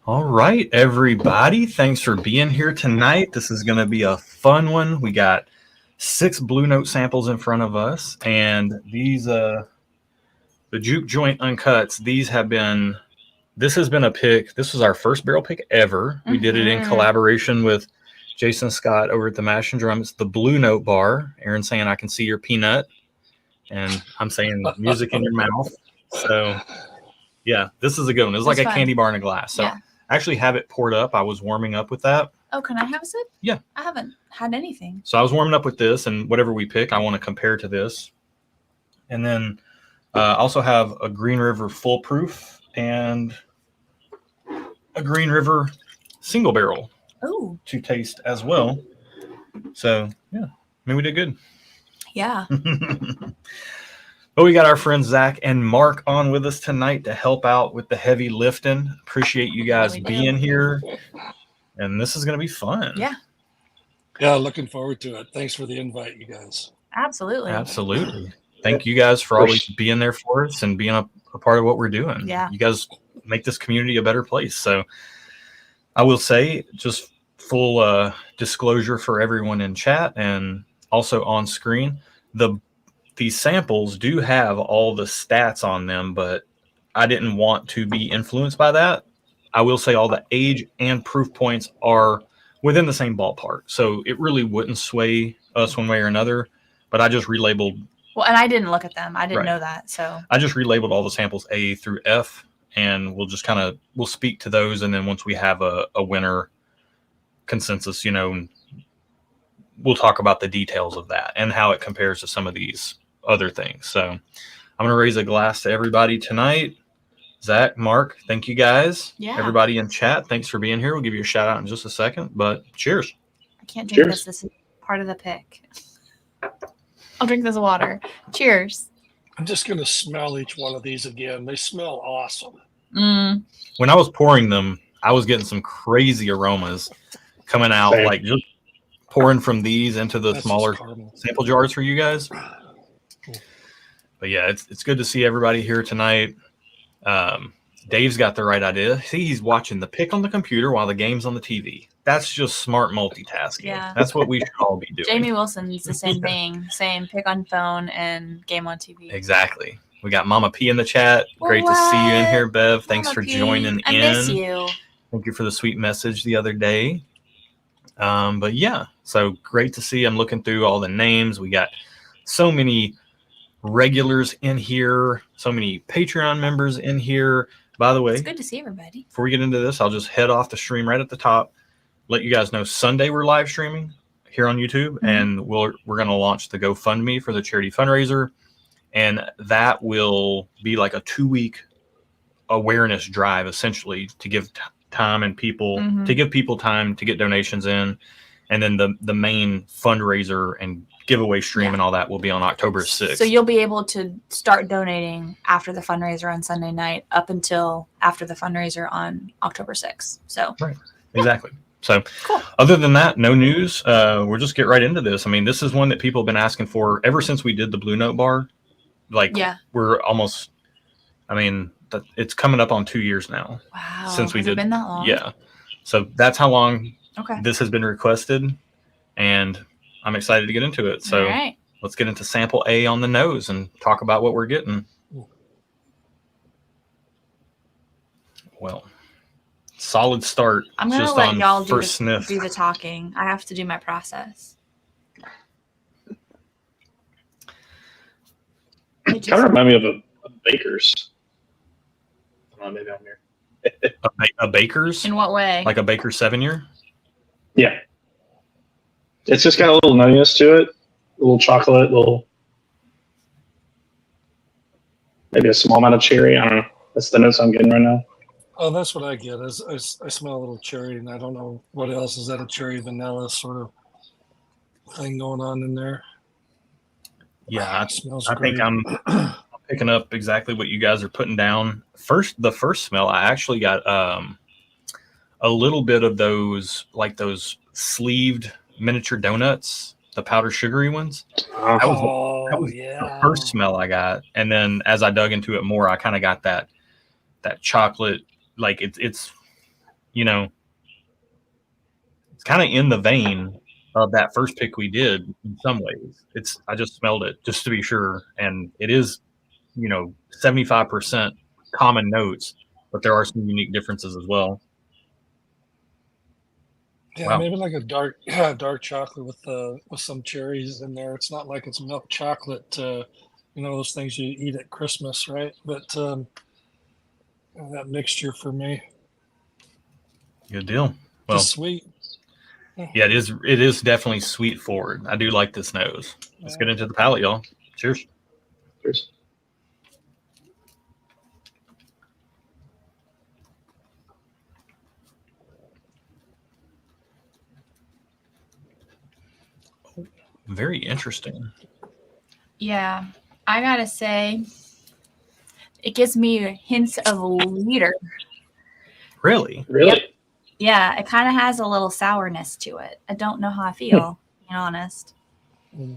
All right, everybody. Thanks for being here tonight. This is going to be a fun one. We got 6 Blue Note samples in front of us, and these, the Juke Joint Uncuts, this has been a pick. This was our first barrel pick ever. We did it in collaboration with Jason Scott over at the Mash and Drum. It's the Blue Note bar. Aaron's saying, I can see your peanut, and I'm saying music in your mouth. So, yeah, this is a good one. It's like a candy bar in a glass. So. Yeah. I actually have it poured up. I was warming up with that. Oh, can I have a sip? Yeah. I haven't had anything. So I was warming up with this, and whatever we pick, I want to compare to this. And then also have a Green River Full Proof and a Green River Single Barrel to taste as well. So, yeah. I mean, we did good. Yeah. But we got our friends Zach and Mark on with us tonight to help out with the heavy lifting. Appreciate you guys being here. And this is going to be fun. Yeah. Yeah, looking forward to it. Thanks for the invite, you guys. Absolutely. Absolutely. Thank you guys for always being there for us and being a part of what we're doing. Yeah. You guys make this community a better place. So I will say, just full disclosure for everyone in chat and also on screen, these samples do have all the stats on them, but I didn't want to be influenced by that. I will say all the age and proof points are within the same ballpark. So it really wouldn't sway us one way or another, but I just relabeled. Well, and I didn't look at them. I didn't know that. So I just relabeled all the samples A through F, and we'll just we'll speak to those. And then once we have a winner consensus, we'll talk about the details of that and how it compares to some of these other things. So I'm going to raise a glass to everybody tonight. Zach, Mark, thank you guys. Yeah. Everybody in chat, thanks for being here. We'll give you a shout out in just a second, but cheers. I can't drink this. This is part of the pick. I'll drink this water. Cheers. I'm just going to smell each one of these again. They smell awesome. When I was pouring them, I was getting some crazy aromas coming out, like just pouring from these into the smaller sample jars for you guys. But yeah, it's good to see everybody here tonight. Dave's got the right idea. See, he's watching the pick on the computer while the game's on the TV. That's just smart multitasking. Yeah. That's what we should all be doing. Jamie Wilson's the same thing. Same pick on phone and game on TV. Exactly. We got Mama P in the chat. Great to see you in here, Bev. Thanks for joining in. I miss you. Thank you for the sweet message the other day. But yeah, so great to see. I'm looking through all the names. We got so many regulars in here, so many Patreon members in here. By the way, it's good to see everybody. Before we get into this, I'll just head off the stream right at the top. Let you guys know Sunday we're live streaming here on YouTube, and we're going to launch the GoFundMe for the charity fundraiser, and that will be like a 2-week awareness drive, essentially, to give time and people to give people time to get donations in, and then the main fundraiser and giveaway stream and all that will be on October 6th. So you'll be able to start donating after the fundraiser on Sunday night up until after the fundraiser on October 6th. So right, exactly. So cool. Other than that, no news. We'll just get right into this. I mean, this is one that people have been asking for ever since we did the Blue Note bar. Like, we're almost, I mean, it's coming up on 2 years now. Wow. Since we did. Has it been that long? Yeah. So that's how long Okay. This has been requested, and I'm excited to get into it. So let's get into sample A on the nose and talk about what we're getting. Well, solid start. I'm going to let y'all do the talking. I have to do my process. Kind of remind me of a Baker's. Maybe I'm here. A Baker's? In what way? Like a Baker's 7-year? Yeah. It's just got a little nuttiness to it. A little chocolate, maybe a small amount of cherry. I don't know. That's the notes I'm getting right now. Oh, that's what I get. I smell a little cherry, and I don't know what else. Is that a cherry vanilla sort of thing going on in there? Yeah, I think I'm picking up exactly what you guys are putting down. The first smell, I actually got a little bit of those, like those sleeved miniature donuts, the powdered sugary ones. That was the first smell I got, and then as I dug into it more, I kind of got that chocolate, like it's you know, it's kind of in the vein of that first pick we did in some ways. I just smelled it just to be sure, and it is, 75% common notes, but there are some unique differences as well. Yeah, Wow. maybe like a dark chocolate with some cherries in there. It's not like it's milk chocolate, those things you eat at Christmas, right? But that mixture for me, Good deal. Well, just sweet. yeah, it is definitely sweet forward. I do like this nose. Let's get into the palate, y'all. Cheers. Cheers. Very interesting. Yeah, I gotta say, it gives me hints of leader. Really? Really? Yeah, it kind of has a little sourness to it. I don't know how I feel, being honest. Mm.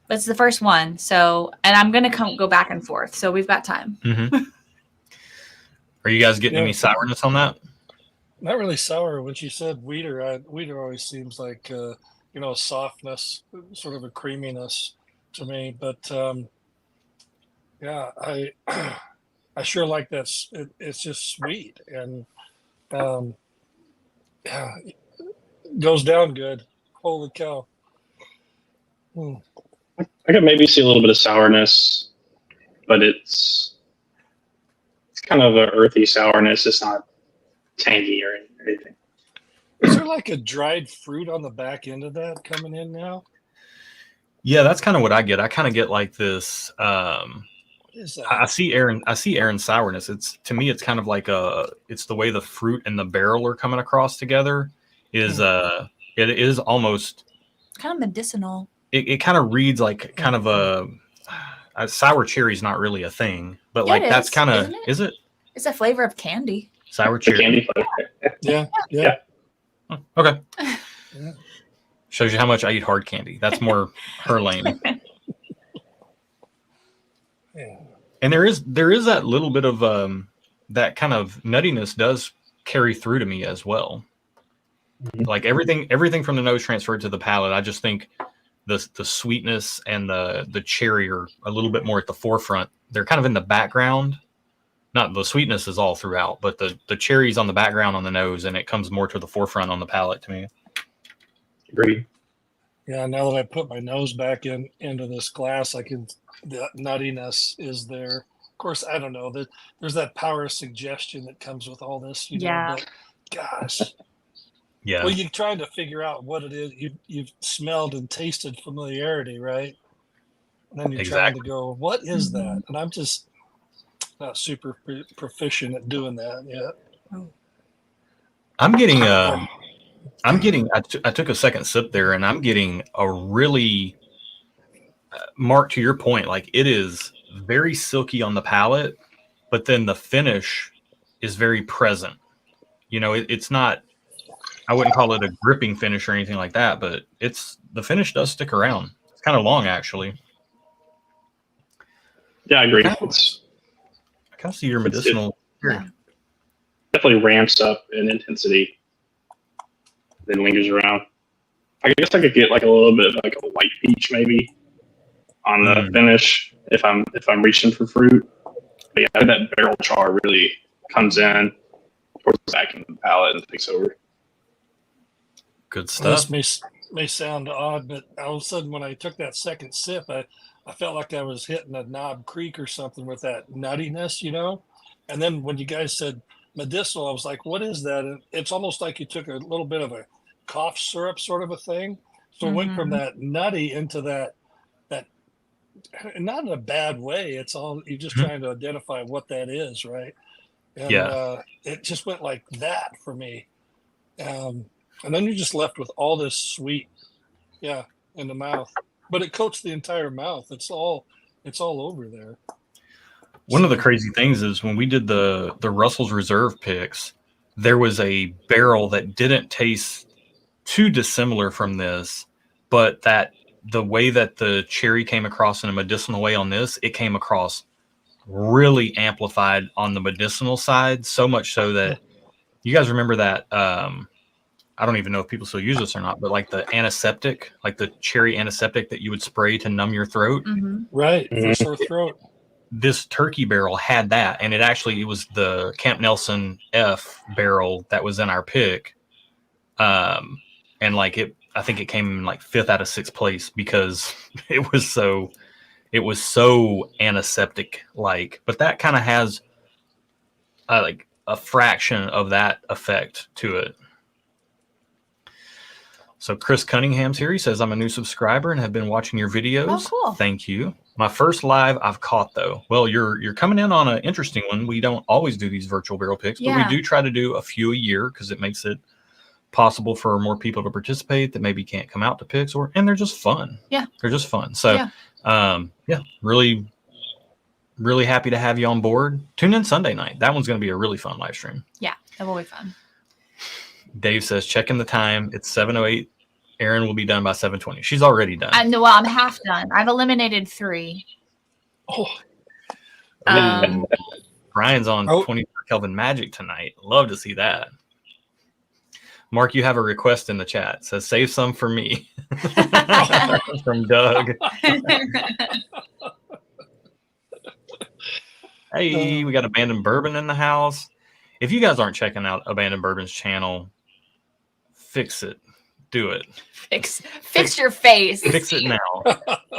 But it's the first one, so, and I'm gonna go back and forth, so we've got time. Mm-hmm. Are you guys getting any sourness on that? Not really sour. When she said Weeder, Weeder always seems like softness, sort of a creaminess to me. But yeah, I sure like that. It's just sweet and yeah, goes down good. Holy cow! I could maybe see a little bit of sourness, but it's kind of an earthy sourness. It's not tangy or anything. Is there like a dried fruit on the back end of that coming in now? Yeah, that's kind of what I get. I kind of get like this. What is that? I see Aaron sourness. To me, it's kind of like it's the way the fruit and the barrel are coming across together. It is almost Kind of medicinal. It kind of reads like kind of a sour cherry is not really a thing, but Yeah, like it that's is, kind of isn't it? is it It's a flavor of candy. sour The cherry? candy flavor. Yeah. Oh, okay. Yeah. Shows you how much I eat hard candy. That's more her lane. Yeah. And there is that little bit of that kind of nuttiness does carry through to me as well. Like everything from the nose transferred to the palate. I just think the sweetness and the cherry are a little bit more at the forefront. They're kind of in the background. Not the sweetness is all throughout, but the cherry's on the background on the nose, and it comes more to the forefront on the palate to me. Agreed. Yeah, now that I put my nose back into this glass, the nuttiness is there. Of course, I don't know that there's that power of suggestion that comes with all this, Yeah. But gosh, Yeah. well, you're trying to figure out what it is. You've smelled and tasted familiarity, right? And then you're trying to go, what is that? And I'm just not super proficient at doing that yet. I'm getting I took a second sip there, and I'm getting a really Mark, to your point, like it is very silky on the palate, but then the finish is very present. It's not, I wouldn't call it a gripping finish or anything like that, but the finish does stick around. It's kind of long, actually. Yeah, I agree. I kind of see your medicinal. Definitely ramps up in intensity, then lingers around. I guess I could get like a little bit of like a white peach maybe on the finish if I'm reaching for fruit. But yeah, that barrel char really comes in towards the back of the palate and takes over. Good stuff. This may sound odd, but all of a sudden when I took that second sip, I felt like I was hitting a Knob Creek or something with that nuttiness, And then when you guys said medicinal, I was like, what is that? And it's almost like you took a little bit of a cough syrup sort of a thing. So it went from that nutty into that not in a bad way. It's all you're just trying to identify what that is, right? And it just went like that for me. And then you're just left with all this sweet, in the mouth. But it coats the entire mouth. It's all over there. One of the crazy things is when we did the Russell's Reserve picks, there was a barrel that didn't taste too dissimilar from this, but that the way that the cherry came across in a medicinal way on this, it came across really amplified on the medicinal side, so much so that You guys remember that? I don't even know if people still use this or not, but like the antiseptic, like the cherry antiseptic that you would spray to numb your throat. Mm-hmm. Right, for sore throat. This turkey barrel had that, and it was the Camp Nelson F barrel that was in our pick. And like I think it came in like 5th out of 6th place because it was so antiseptic like, but that kind of has like a fraction of that effect to it. So Chris Cunningham's here. He says, I'm a new subscriber and have been watching your videos. Oh, cool. Thank you. My first live I've caught, though. Well, you're coming in on an interesting one. We don't always do these virtual barrel picks, but we do try to do a few a year because it makes it possible for more people to participate that maybe can't come out to picks, and they're just fun. Yeah. They're just fun. So, really, really happy to have you on board. Tune in Sunday night. That one's going to be a really fun live stream. Yeah, that will be fun. Dave says, checking the time. It's 7:08. Erin will be done by 7:20. She's already done. Well, I'm half done. I've eliminated 3. Oh, Brian's on 24 Kelvin Magic tonight. Love to see that. Mark, you have a request in the chat. It says, save some for me. From Doug. Hey, we got Abandoned Bourbon in the house. If you guys aren't checking out Abandoned Bourbon's channel, fix it. Do it. Fix your face. Fix it now.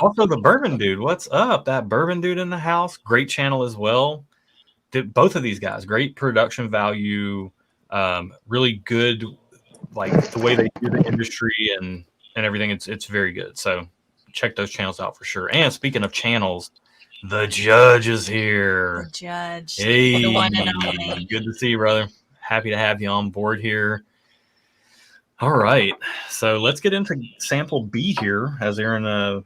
Also, the Bourbon Dude. What's up? That Bourbon Dude in the house. Great channel as well. Both of these guys. Great production value. Really good, like the way they do the industry and everything. It's very good. So check those channels out for sure. And speaking of channels, the Judge is here. The Judge. Hey, The one and only. good to see you, brother. Happy to have you on board here. All right, so let's get into sample B here. As Erin,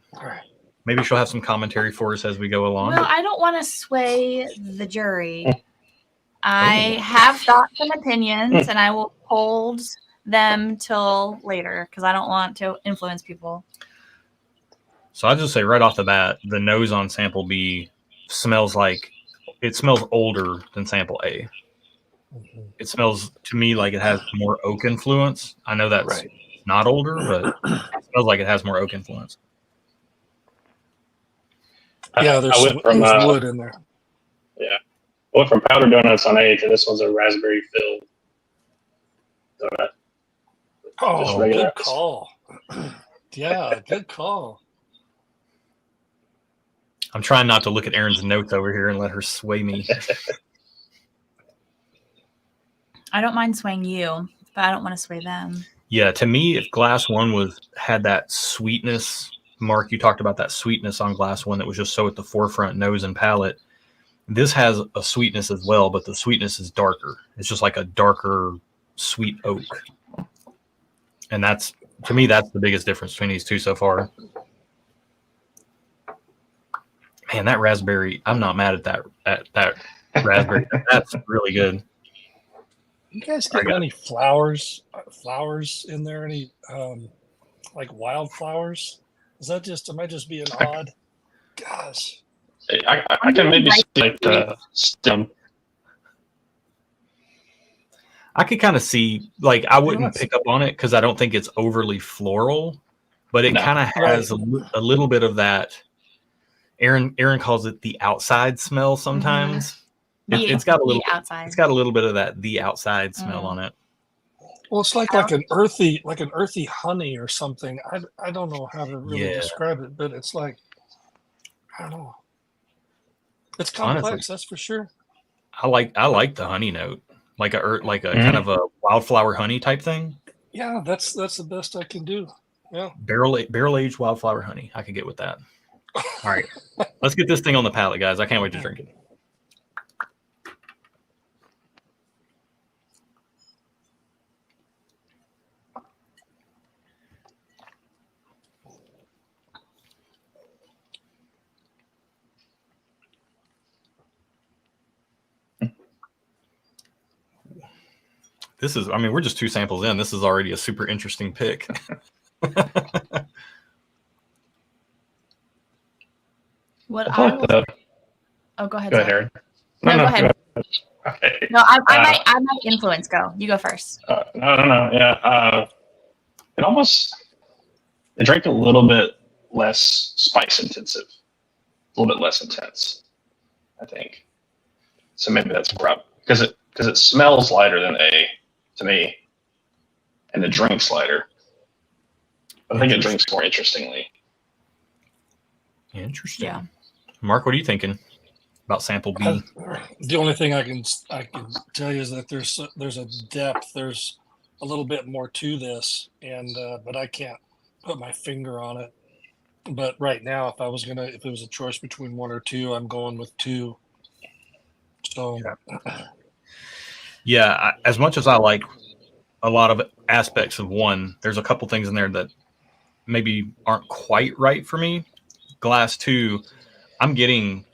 maybe she'll have some commentary for us as we go along. Well, I don't want to sway the jury. I have thoughts and opinions, and I will hold them till later because I don't want to influence people. So I'll just say right off the bat, the nose on sample B smells older than sample A. It smells to me like it has more oak influence. I know that's not older, but it smells like it has more oak influence. Yeah, there's some wood in there. Yeah. I went from powdered donuts on A to this one's a raspberry filled donut. Oh, good call. Yeah, good call. I'm trying not to look at Erin's notes over here and let her sway me. I don't mind swaying you, but I don't want to sway them. Yeah, to me, if Glass One had that sweetness, Mark, you talked about that sweetness on Glass One that was just so at the forefront, nose and palate. This has a sweetness as well, but the sweetness is darker. It's just like a darker, sweet oak. And to me, that's the biggest difference between these two so far. Man, that raspberry, I'm not mad at that raspberry. That's really good. You guys get any flowers in there? Any like wildflowers? Am I just being odd? Gosh. I can maybe see like the stem. I could kind of see, like, I wouldn't pick up on it because I don't think it's overly floral, but it kind of has a little bit of that. Erin calls it the outside smell sometimes. It's got a little outside. It's got a little bit of that the outside smell on it. Well, it's like an earthy honey or something. I don't know how to really describe it, but it's like, I don't know. It's complex, honestly, that's for sure. I like the honey note, like a kind of a wildflower honey type thing. Yeah, that's the best I can do. Yeah, barrel aged wildflower honey. I could get with that. All right, let's get this thing on the palate, guys. I can't wait to drink it. We're just 2 samples in. This is already a super interesting pick. Go ahead. Go ahead, Aaron. No, go ahead. Okay. No, I might influence. Go. You go first. No. Yeah. It drank a little bit less spice intensive, a little bit less intense, I think. So maybe that's because it smells lighter than A to me, and it drinks lighter. But I think it drinks more interestingly. Interesting. Yeah. Mark, what are you thinking about sample B? The only thing I can tell you is that there's a depth. There's a little bit more to this, and but I can't put my finger on it. But right now, if it was a choice between one or two, I'm going with two. So, Yeah, as much as I like a lot of aspects of one, there's a couple things in there that maybe aren't quite right for me. Glass 2, I'm getting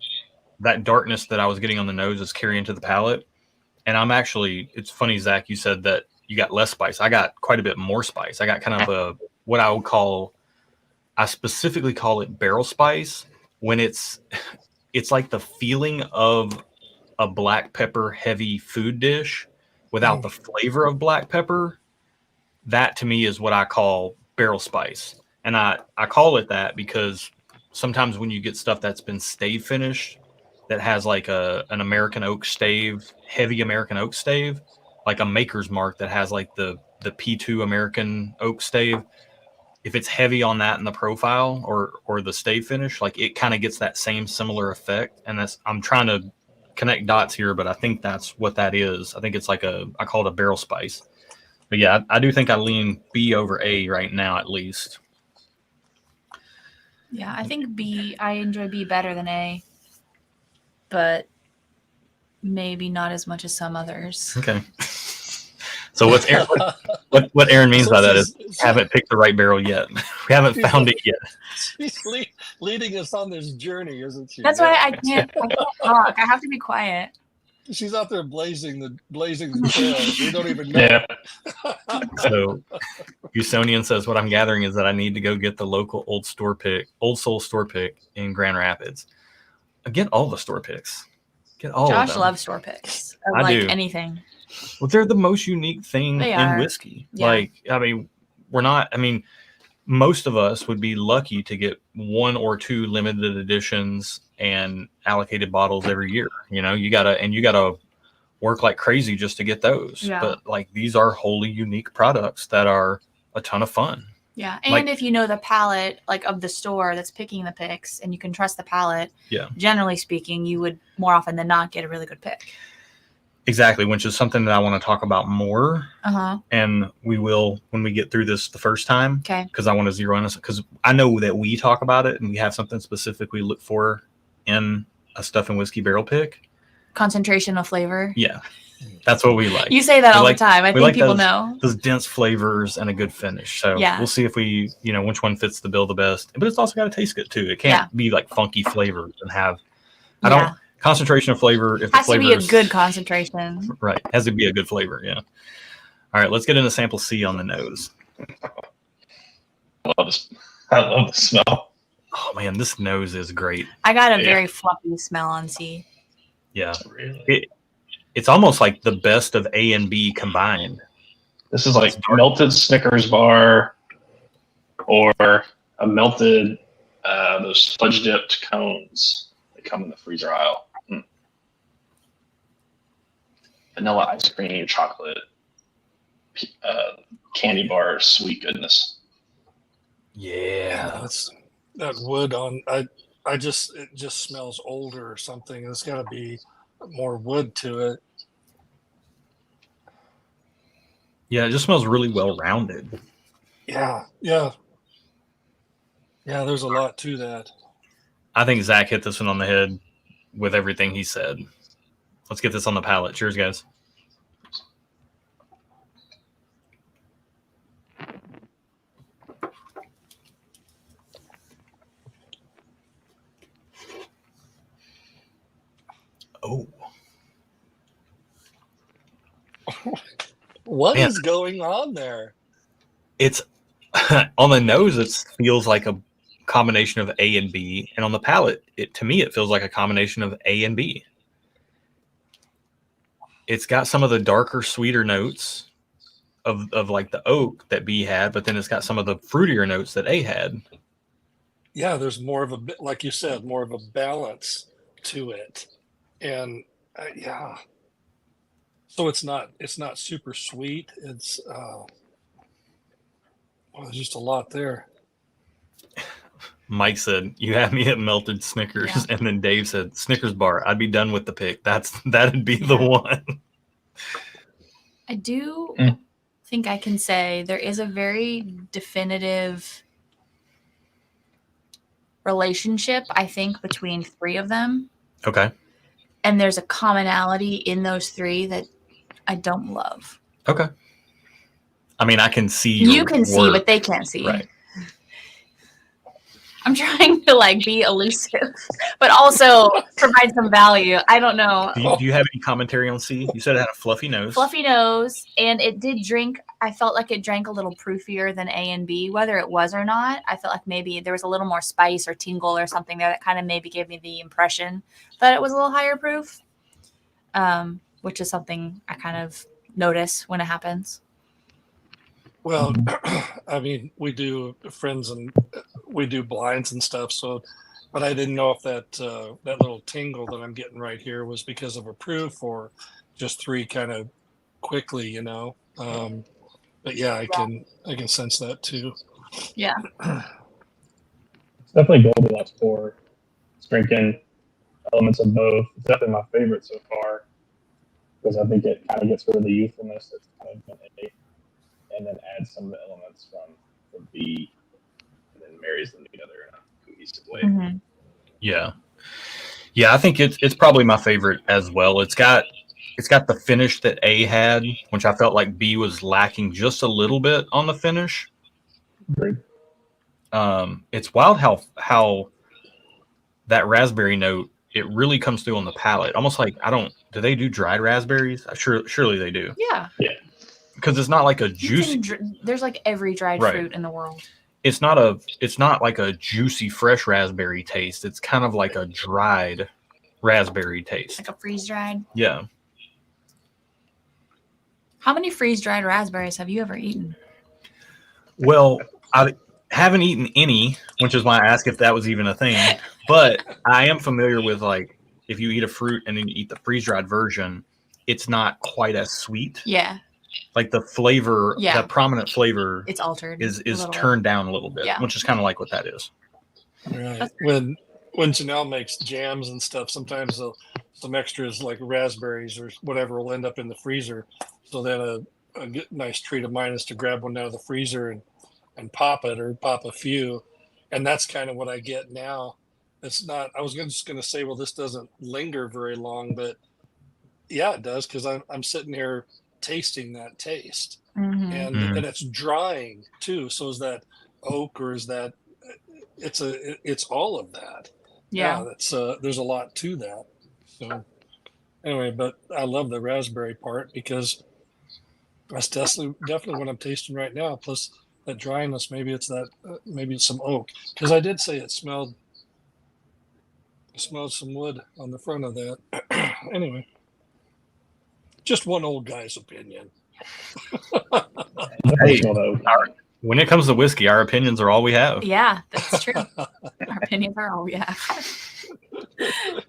that darkness that I was getting on the nose is carrying to the palate. And it's funny, Zach, you said that you got less spice. I got quite a bit more spice. I got kind of what I specifically call it barrel spice, when it's like the feeling of a black pepper heavy food dish without the flavor of black pepper. That to me is what I call barrel spice. And I call it that because sometimes when you get stuff that's been stave finished, that has like an American oak stave, heavy American oak stave, like a Maker's Mark that has like the P2 American oak stave, if it's heavy on that in the profile or the stave finish, like it kind of gets that same similar effect. And I'm trying to connect dots here, but I think that's what that is. I think it's like I call it a barrel spice. But yeah, I do think I lean B over A right now, at least. Yeah, I think B. I enjoy B better than A, but maybe not as much as some others. Okay. So what's Aaron, what Aaron means by that is haven't picked the right barrel yet. We haven't found it yet. She's leading us on this journey, isn't she? That's why I can't talk. I have to be quiet. She's out there blazing the trail. We don't even know. Yeah. So Usonian says, what I'm gathering is that I need to go get the local Old Soul store pick in Grand Rapids. Get all the store picks. Get all Josh of them. loves store picks. I like do. Anything. Well, they're the most unique thing in whiskey. Yeah. Like, most of us would be lucky to get one or two limited editions and allocated bottles every year. You gotta work like crazy just to get those. Yeah. But like, these are wholly unique products that are a ton of fun. Yeah. And if you know the palate, like of the store that's picking the picks, and you can trust the palate, generally speaking, you would more often than not get a really good pick. Exactly, which is something that I want to talk about more. And we will when we get through this the first time. Okay. Because I want to zero in this, because I know that we talk about it and we have something specific we look for in a stuff and whiskey barrel pick. Concentration of flavor. Yeah, that's what we like. You say that all the time. I think people know. Those dense flavors and a good finish. So we'll see if we, which one fits the bill the best. But it's also got to taste good too. It can't be like funky flavors and have. Concentration of flavor. If has the flavor to be a good concentration. Right. Has to be a good flavor. Yeah. All right. Let's get into sample C on the nose. I love the smell. Oh man, this nose is great. I got a very fluffy smell on C. Yeah. Really? It's almost like the best of A and B combined. This is like melted Snickers bar or a melted those fudge dipped cones that come in the freezer aisle. Vanilla ice cream, chocolate, candy bar, sweet goodness. Yeah. That's that wood on. It just smells older or something. There's got to be more wood to it. Yeah, it just smells really well rounded. Yeah. There's a lot to that. I think Zach hit this one on the head with everything he said. Let's get this on the palate. Cheers, guys. Oh. What is going on there? It's on the nose. It feels like a combination of A and B, and on the palate, to me, it feels like a combination of A and B. it's got some of the darker, sweeter notes of like the oak that B had, but then it's got some of the fruitier notes that A had. Yeah, there's more of a bit, like you said, more of a balance to it, and yeah. So it's not super sweet. It's there's just a lot there. Mike said, "You have me at melted Snickers," Yeah. and then Dave said, "Snickers bar. I'd be done with the pick. That'd be the one." I do think I can say there is a very definitive relationship, I think, between three of them. Okay. And there's a commonality in those three that I don't love. Okay. I mean, I can see. You can see, but they can't see. Right. I'm trying to like be elusive, but also provide some value. I don't know. Do you have any commentary on C? You said it had a fluffy nose. Fluffy nose, and it did drink. I felt like it drank a little proofier than A and B, whether it was or not. I felt like maybe there was a little more spice or tingle or something there that kind of maybe gave me the impression that it was a little higher proof, which is something I kind of notice when it happens. Well, I mean, we do friends and we do blinds and stuff. So, but I didn't know if that that little tingle that I'm getting right here was because of a proof or just three kind of quickly, you know. But yeah, I can sense that too. Yeah. It's definitely Goldilocks pour. It's drinking elements of both. It's definitely my favorite so far because I think it kind of gets rid of the youthfulness that's kind of been A, and then adds some of the elements from B, and then marries them together in a cohesive way. Mm-hmm. Yeah. Yeah, I think it's probably my favorite as well. It's got the finish that A had, which I felt like B was lacking just a little bit on the finish. Agreed. It's wild how that raspberry note, it really comes through on the palate. Almost like, do they do dried raspberries? Surely they do. Yeah. Yeah. Because it's not like a juicy. There's like every dried fruit in the world. It's not like a juicy fresh raspberry taste. It's kind of like a dried raspberry taste. Like a freeze dried. Yeah. How many freeze dried raspberries have you ever eaten? Well, I haven't eaten any, which is why I asked if that was even a thing. But I am familiar with, like, if you eat a fruit and then you eat the freeze dried version, it's not quite as sweet. Yeah. Like the flavor, Yeah. that prominent flavor, It's altered. is turned down a little bit, Yeah. which is kind of like what that is. Right. When Janelle makes jams and stuff, sometimes some extras like raspberries or whatever will end up in the freezer. So then a nice treat of mine is to grab one out of the freezer and pop it or pop a few. And that's kind of what I get now. It's not, I was just going to say, well, this doesn't linger very long, but yeah, it does. Cause I'm sitting here tasting that taste Mm-hmm. and it's drying too. So is that oak or is that, it's all of that. Yeah. That's there's a lot to that. So anyway, but I love the raspberry part because that's definitely what I'm tasting right now. Plus that dryness, maybe it's that, maybe it's some oak. Because I did say it smelled some wood on the front of that. Anyway, just one old guy's opinion. Hey, when it comes to whiskey, our opinions are all we have. Yeah, that's true. Our opinions are all we have.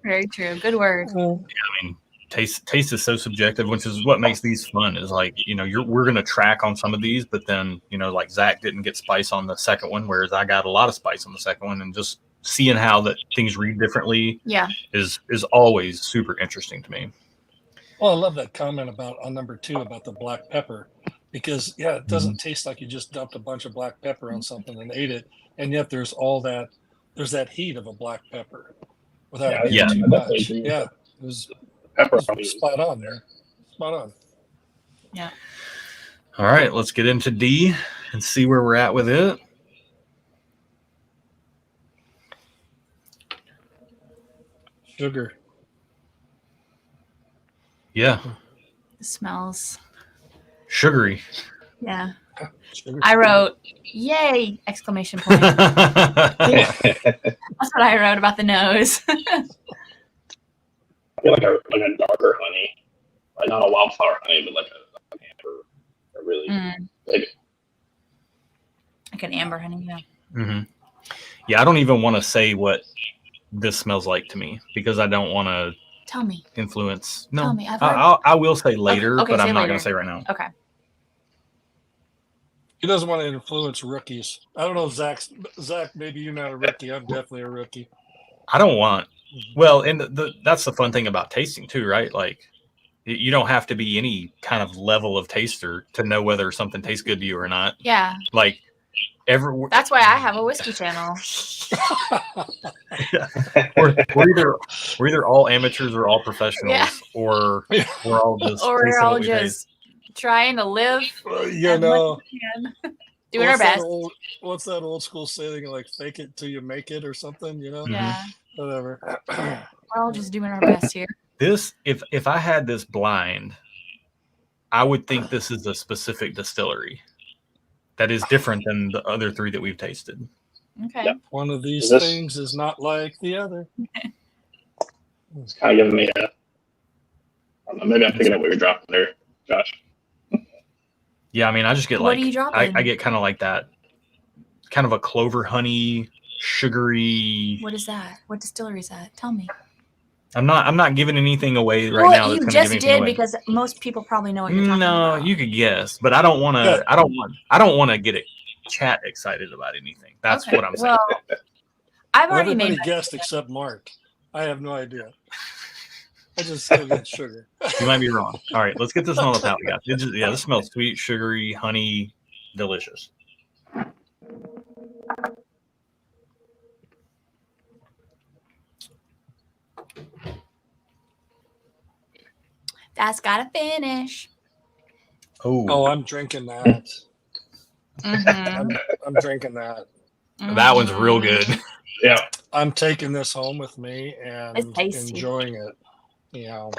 Very true. Good word. I mean, taste is so subjective, which is what makes these fun. Is like, we're gonna track on some of these, but then like Zach didn't get spice on the second one, whereas I got a lot of spice on the second one, and just seeing how that things read differently, is always super interesting to me. Well, I love that comment on number 2 about the black pepper, because it doesn't taste like you just dumped a bunch of black pepper on something and ate it, and yet there's that heat of a black pepper without it being too much. Yeah, it was spot on there. Spot on. Yeah. All right, let's get into D and see where we're at with it. Sugar. Yeah. It smells Sugary. Yeah. Sugar. I wrote, yay! Exclamation point. That's what I wrote about the nose. I feel like a darker honey, like not a wildflower honey, but like a amber, a really big. Like an amber honey, yeah. Mm-hmm. Yeah, I don't even want to say what this smells like to me because I don't want to Tell me. influence. No, Tell me. I've heard. I will say later, Okay, but say I'm not later. going to say right now. Okay. He doesn't want to influence rookies. I don't know, Zach. Maybe you're not a rookie. I'm definitely a rookie. I don't want. Well, and that's the fun thing about tasting too, right? Like, you don't have to be any kind of level of taster to know whether something tastes good to you or not. Yeah. Like, that's why I have a whiskey channel. we're either all amateurs or all professionals, or we're all just or we're tasting all what we just taste. trying to live You as know, much as we can. Doing our best. What's that old school saying? Like, fake it till you make it, or something. You know? Yeah. Whatever. We're all just doing our best here. This, if I had this blind, I would think this is a specific distillery that is different than the other three that we've tasted. Okay. Yep. One of these things is not like the other. It's kind of giving me a. I don't know, maybe I'm picking up what you're dropping there, Josh. Yeah, I mean, I just get What like are you dropping? I get kind of like that, kind of a clover honey, sugary. What is that? What distillery is that? Tell me. I'm not giving anything away right now. You just did because most people probably know what you're talking about. No, you could guess, but I don't want to. I don't want to get a chat excited about anything. That's what I'm saying. Well, I've already Everybody made guessed except Mark. I have no idea. I just said it's sugar. You might be wrong. All right, let's get this on the palate, guys. This smells sweet, sugary, honey, delicious. That's gotta finish. Oh, I'm drinking that. Mm-hmm. I'm drinking that. That one's real good. Yeah. I'm taking this home with me and It's enjoying it. You know.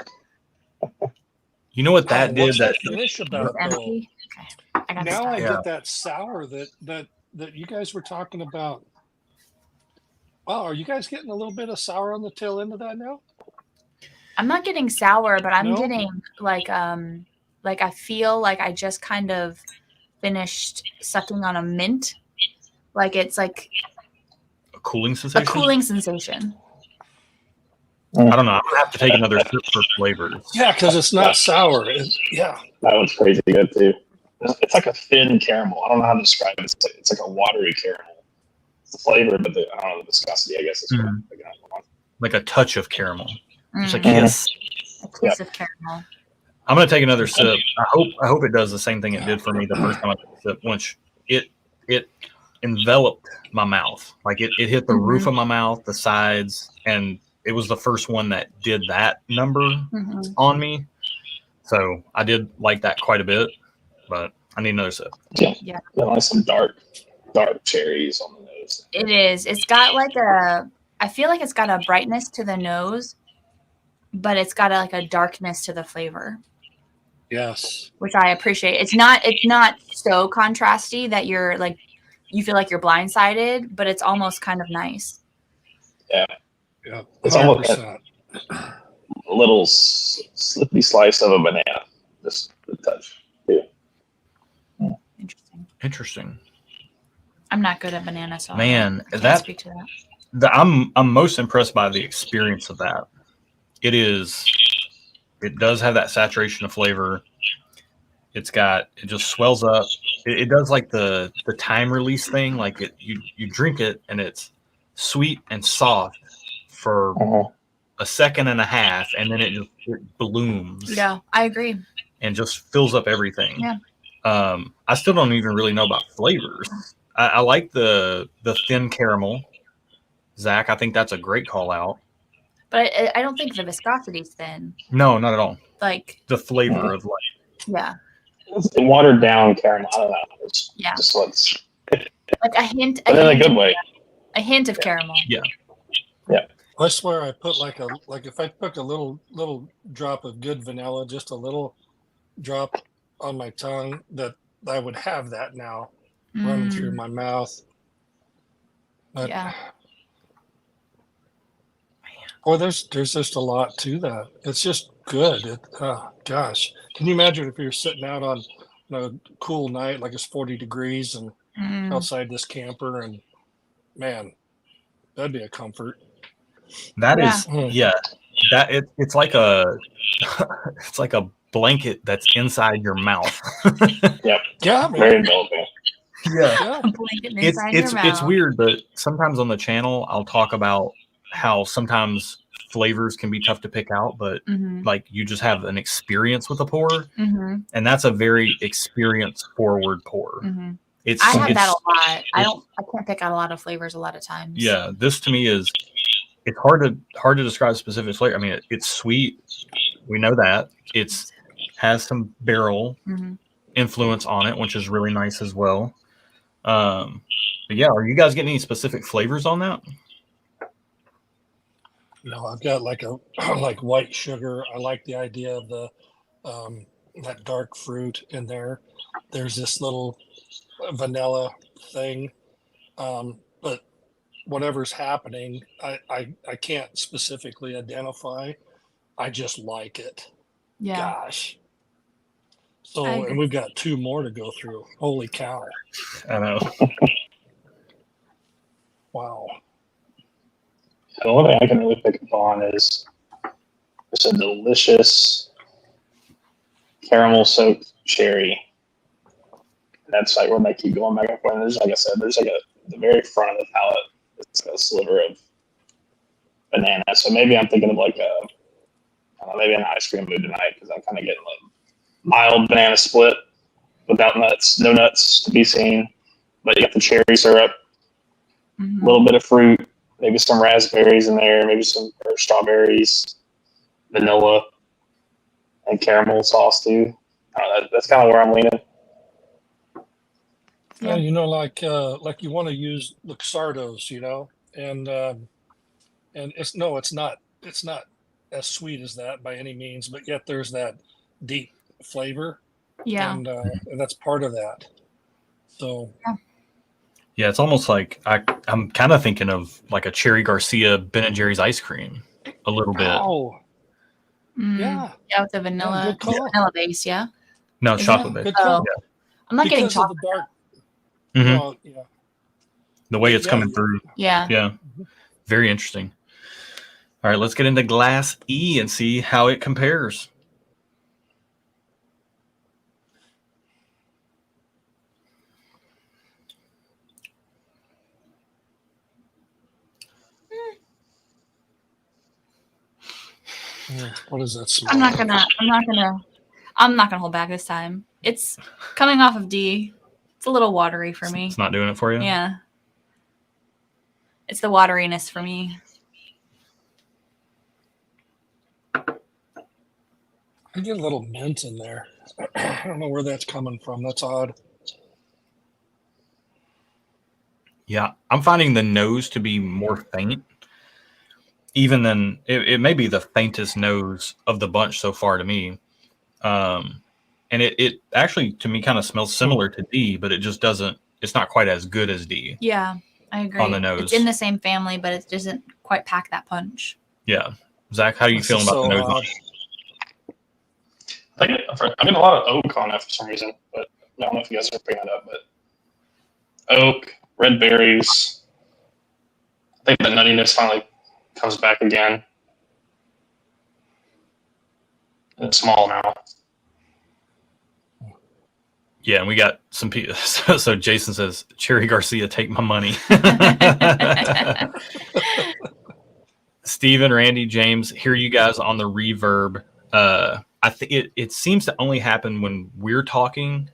You know what that did? What's that finish about though? Okay. Now I get that sour that you guys were talking about. Wow, are you guys getting a little bit of sour on the tail end of that now? I'm not getting sour, but I'm getting like I feel like I just kind of finished sucking on a mint. Like it's like a cooling sensation. A cooling sensation. I don't know. I'm gonna have to take another sip for flavors. Yeah, because it's not sour. That one's crazy good too. It's like a thin caramel. I don't know how to describe it. It's like a watery caramel. It's the flavor, but I don't know the viscosity. I guess is like a touch of caramel. Just a kiss. A kiss of caramel. I'm gonna take another sip. I hope it does the same thing it did for me the first time I took a sip. Once it enveloped my mouth, like it hit the roof of my mouth, the sides, and it was the first one that did that number on me. So I did like that quite a bit, but I need another sip. Yeah. Like some dark cherries on the nose. It is. It's got like I feel like it's got a brightness to the nose, but it's got like a darkness to the flavor. Yes. Which I appreciate. It's not so contrasty that you're like, you feel like you're blindsided, but it's almost kind of nice. Yeah. Yeah. It's almost a little slippy slice of a banana. Just a touch. Yeah. Interesting. I'm not good at banana, so man, I can't speak to that. I'm most impressed by the experience of that. It does have that saturation of flavor. It just swells up. It does like the time release thing. Like you drink it and it's sweet and soft for a second and a half, and then it blooms. Yeah, I agree. And just fills up everything. Yeah. I still don't even really know about flavors. I like the thin caramel. Zach, I think that's a great call out. But I don't think the viscosity is thin. No, not at all. Like the flavor of like. Yeah. It's watered down caramel. I don't know. Yeah. Just like a hint. But in a good way. A hint of caramel. Yeah. Yeah. I swear I put like if I took a little drop of good vanilla, just a little drop on my tongue, that I would have that now running through my mouth. But, yeah. Boy, there's just a lot to that. It's just good. Gosh, can you imagine if you're sitting out on a cool night, like it's 40 degrees, and Mm. outside this camper, and man, that'd be a comfort. That Yeah. is, yeah. It's like a it's like a blanket that's inside your mouth. Yep. Yeah, Very man. enveloping. Yeah. Yeah. A blanket inside your mouth. It's weird, but sometimes on the channel I'll talk about how sometimes flavors can be tough to pick out, but Mhm. like you just have an experience with a pour, Mhm. and that's a very experience forward pour. Mhm. It's I have that a it's lot. I can't pick out a lot of flavors a lot of times. yeah. This to me is it's hard to describe specific flavor. I mean, it's sweet. We know that it's has some barrel Mhm. influence on it, which is really nice as well. But yeah, are you guys getting any specific flavors on that? No, I've got like like white sugar. I like the idea of the that dark fruit in there. There's this little vanilla thing, but whatever's happening, I can't specifically identify. I just like it. Yeah. Gosh. I So, agree. and we've got 2 more to go through. Holy cow! I know. Wow. And the one thing I can really pick up on is it's a delicious caramel soaked cherry. And that's like where they keep going back and forth. And there's, like I said, there's like the very front of the palate, it's like a sliver of banana. So maybe I'm thinking of like I don't know, maybe an ice cream mood tonight because I'm kind of getting a mild banana split without nuts, no nuts to be seen. But you got the cherry syrup, a Mhm. little bit of fruit, maybe some raspberries in there, maybe some or strawberries, vanilla, and caramel sauce too. That's kind of where I'm leaning. Yeah. You know, like you want to use Luxardos, and it's not as sweet as that by any means, but yet there's that deep flavor, Yeah. and that's part of that. So Yeah, it's almost like I'm kind of thinking of like a Cherry Garcia Ben and Jerry's ice cream a little bit. oh Mm. yeah, Yeah, with the vanilla, good call. vanilla base. Yeah. No, Is chocolate it? base. Good call. Yeah. I'm not getting Because of chocolate. the dark. Mhm. Well, yeah, The way it's yeah, coming through. Yeah. Yeah. Very interesting. All right, let's get into Glass E and see how it compares. What is that smell? I'm not gonna hold back this time. It's coming off of D. It's a little watery for me. It's not doing it for you? Yeah. It's the wateriness for me. I get a little mint in there. I don't know where that's coming from. That's odd. Yeah, I'm finding the nose to be more faint. Even than it may be the faintest nose of the bunch so far to me. And it actually to me kind of smells similar to D, but it just doesn't. It's not quite as good as D. Yeah, I agree. On the nose. It's in the same family, but it doesn't quite pack that punch. Yeah, Zach, how are you This feeling is about the so nose? odd. I'm getting a lot of oak on that for some reason, but I don't know if you guys are picking that up. But oak, red berries. I think the nuttiness finally comes back again in a small amount. Yeah, and we got some people. So Jason says, "Cherry Garcia, take my money." Steven, Randy, James, hear you guys on the reverb. I think it seems to only happen when we're talking,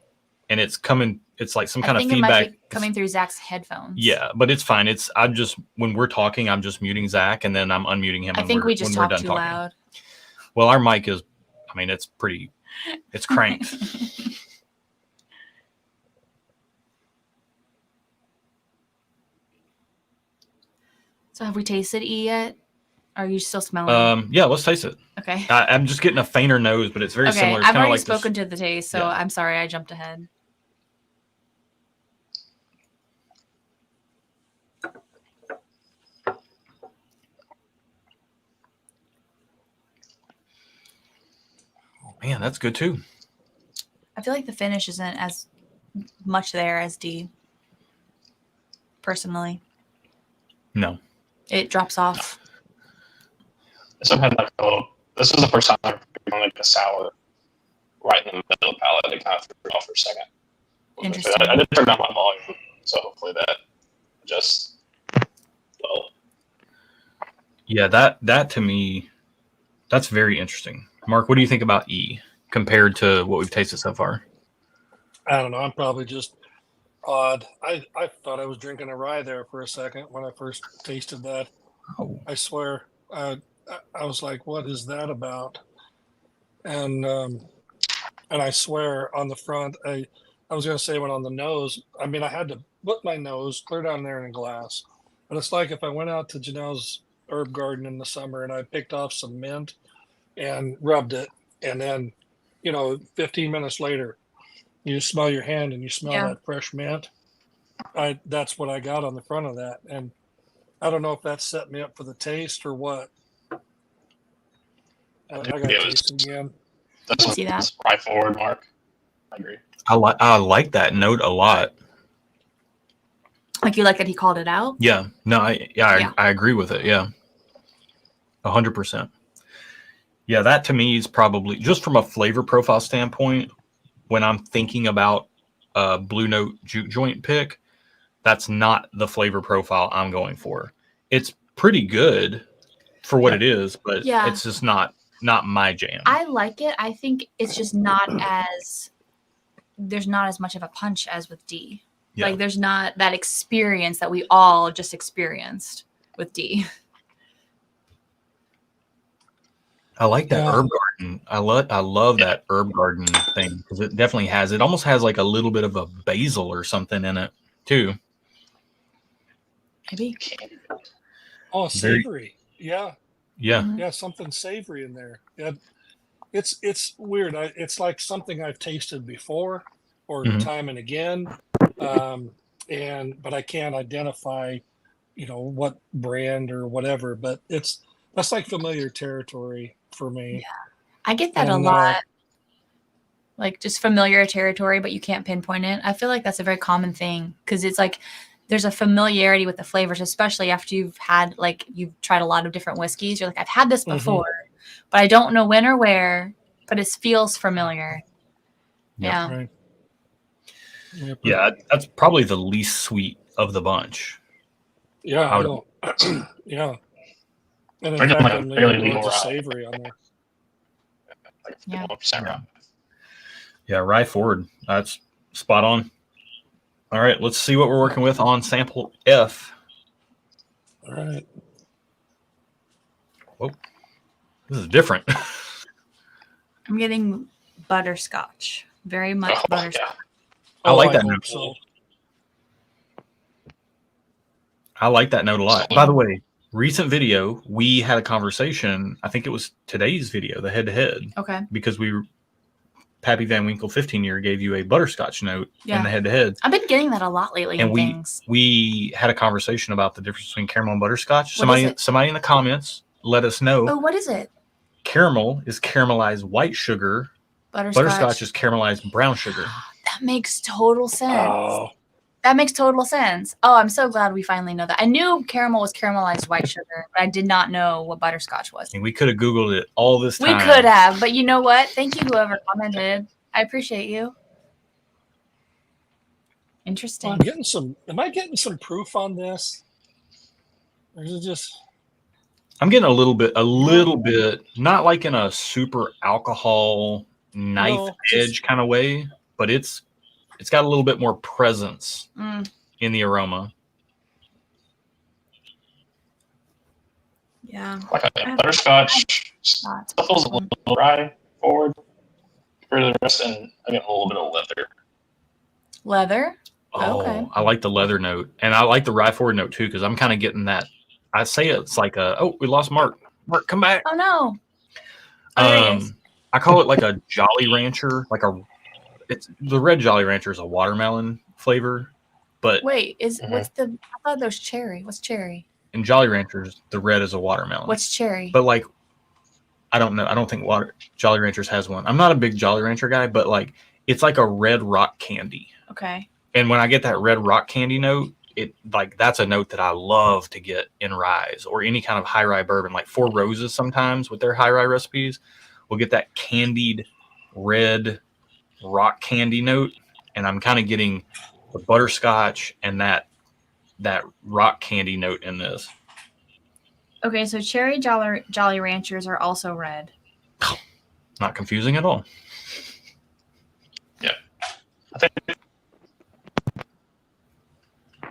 and it's coming. It's like some kind I of think it might feedback be coming through Zach's headphones. Yeah, but it's fine. I'm just when we're talking, I'm just muting Zach, and then I'm unmuting him. I think we just when we're talk done too talking. loud. Well, our mic is. I mean, it's cranked. So have we tasted E yet? Or are you still smelling? Yeah, let's taste it. Okay. I'm just getting a fainter nose, but it's very Okay, similar. It's I've kinda already like spoken to the taste, so Yeah. I'm sorry I jumped ahead. Man, that's good too. I feel like the finish isn't as much there as D. Personally, No. it drops off. So I had like a little. This was the first time I ever done like a sour right in the middle of the palate. It kind of threw it off for a second. Interesting. I did turn down my volume, so hopefully that just well. Yeah, that to me, that's very interesting. Mark, what do you think about E compared to what we've tasted so far? I don't know. I'm probably just odd. I thought I was drinking a rye there for a second when I first tasted that. Oh, I swear. I was like, what is that about? And I swear on the front, I was going to say when on the nose, I mean, I had to put my nose clear down there in a glass. But it's like if I went out to Janelle's herb garden in the summer and I picked off some mint and rubbed it. And then, 15 minutes later, you smell your hand and you smell that fresh mint. That's what I got on the front of that. And I don't know if that set me up for the taste or what. I got to taste it again. That's See that? right forward, Mark. I agree. I like that note a lot. Like you like that he called it out? Yeah. No, I agree with it. Yeah. 100%. Yeah, that to me is probably just from a flavor profile standpoint. When I'm thinking about a Blue Note Juke joint pick, that's not the flavor profile I'm going for. It's pretty good for what it is, but it's just not my jam. I like it. I think it's just not there's not as much of a punch as with D. Yeah. Like there's not that experience that we all just experienced with D. I like that herb garden. I love that herb garden thing because it definitely has. It almost has like a little bit of a basil or something in it too. Maybe. Oh, savory. Yeah. Yeah. Something savory in there. Yeah, it's weird. It's like something I've tasted before or time and again, but I can't identify, what brand or whatever. But that's like familiar territory for me. Yeah, I get that a lot. Like just familiar territory, but you can't pinpoint it. I feel like that's a very common thing because it's like there's a familiarity with the flavors, especially after you've tried a lot of different whiskeys. You're like, I've had this before, but I don't know when or where, but it feels familiar. Yeah. Right. Yeah, that's probably the least sweet of the bunch. Yeah. Yeah. And in fact, I'm leaning more savory on there. Yeah, rye forward. That's spot on. All right, let's see what we're working with on sample F. All right. Whoa, this is different. I'm getting butterscotch. Very much butterscotch. Yeah. I like that note. I like that note a lot. By the way, recent video, we had a conversation. I think it was today's video, the head-to-head. Okay. Because Pappy Van Winkle 15-year gave you a butterscotch note in the head-to-head. I've been getting that a lot lately. And in we had a conversation about the difference between caramel and butterscotch. What Somebody in the comments let us know. Oh, what is it? Caramel is caramelized white sugar. Butterscotch is caramelized brown sugar. That makes total sense. Oh. That makes total sense. Oh, I'm so glad we finally know that. I knew caramel was caramelized white sugar, but I did not know what butterscotch was. And we could have Googled it all this time. We could have, but you know what? Thank you, whoever commented. I appreciate you. Interesting. Well, am I getting some proof on this? Or is it just... I'm getting a little bit, not like in a super alcohol knife edge kind of way, but it's got a little bit more presence in the aroma. Yeah. Like a butterscotch. Feels a little rye forward compared to the rest, and I get a little bit of leather. Leather? Oh, okay. I like the leather note, and I like the rye forward note too, because I'm kind of getting that. I say it's like we lost Mark. Mark, come back. Oh no. I call it like a Jolly Rancher, it's the red Jolly Rancher is a watermelon flavor, but wait, I thought there was cherry. What's cherry? In Jolly Ranchers, the red is a watermelon. What's cherry? But like I don't know. I don't think Jolly Ranchers has one. I'm not a big Jolly Rancher guy, but like it's like a red rock candy. Okay. And when I get that red rock candy note, it like that's a note that I love to get in ryes or any kind of high rye bourbon. Like Four Roses sometimes with their high rye recipes, we'll get that candied red rock candy note, and I'm kind of getting the butterscotch and that rock candy note in this. Okay, so cherry Jolly Ranchers are also red. Not confusing at all. Yeah. I think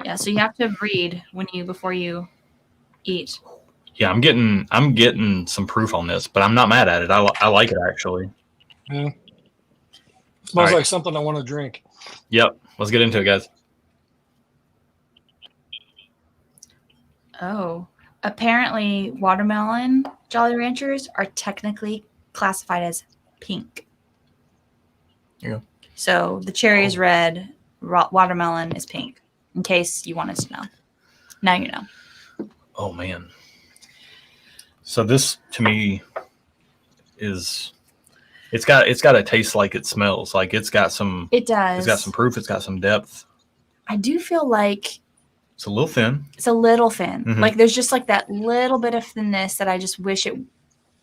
Yeah, so you have to read before you eat. Yeah, I'm getting some proof on this, but I'm not mad at it. I like it actually. Yeah. Smells right. like something I want to drink. Yep. Let's get into it, guys. Oh, apparently watermelon Jolly Ranchers are technically classified as pink. Yeah. So the cherry is red, watermelon is pink. In case you wanted to know, now you know. Oh man. So this to me is it's got to taste like it smells. Like it does. It's got some proof. It's got some depth. I do feel like it's a little thin. It's a little thin. Mm-hmm. Like there's just like that little bit of thinness that I just wish it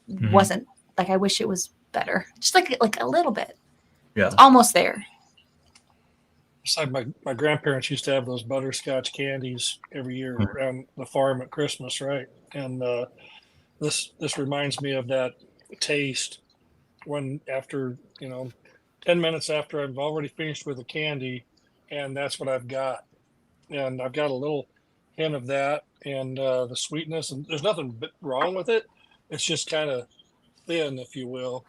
wasn't. Like I wish it was better. Just like a little bit. Yeah. It's almost there. It's like my grandparents used to have those butterscotch candies every year around the farm at Christmas, right? And this reminds me of that taste when after 10 minutes after I've already finished with the candy, and that's what I've got. And I've got a little hint of that and the sweetness, and there's nothing wrong with it. It's just kind of thin, if you will.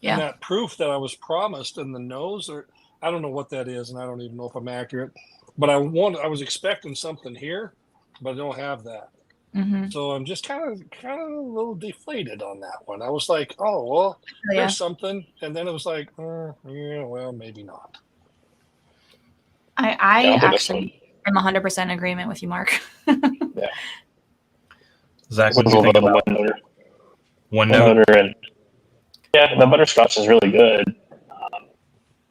Yeah. And that proof that I was promised in the nose, or I don't know what that is, and I don't even know if I'm accurate. But I was expecting something here, but I don't have that. Mm-hmm. So I'm just kind of a little deflated on that one. I was like, oh well, there's something, and then it was like, yeah, well, maybe not. I actually am 100% in agreement with you, Mark. Yeah. Zach, what do you think about one note? And yeah, the butterscotch is really good,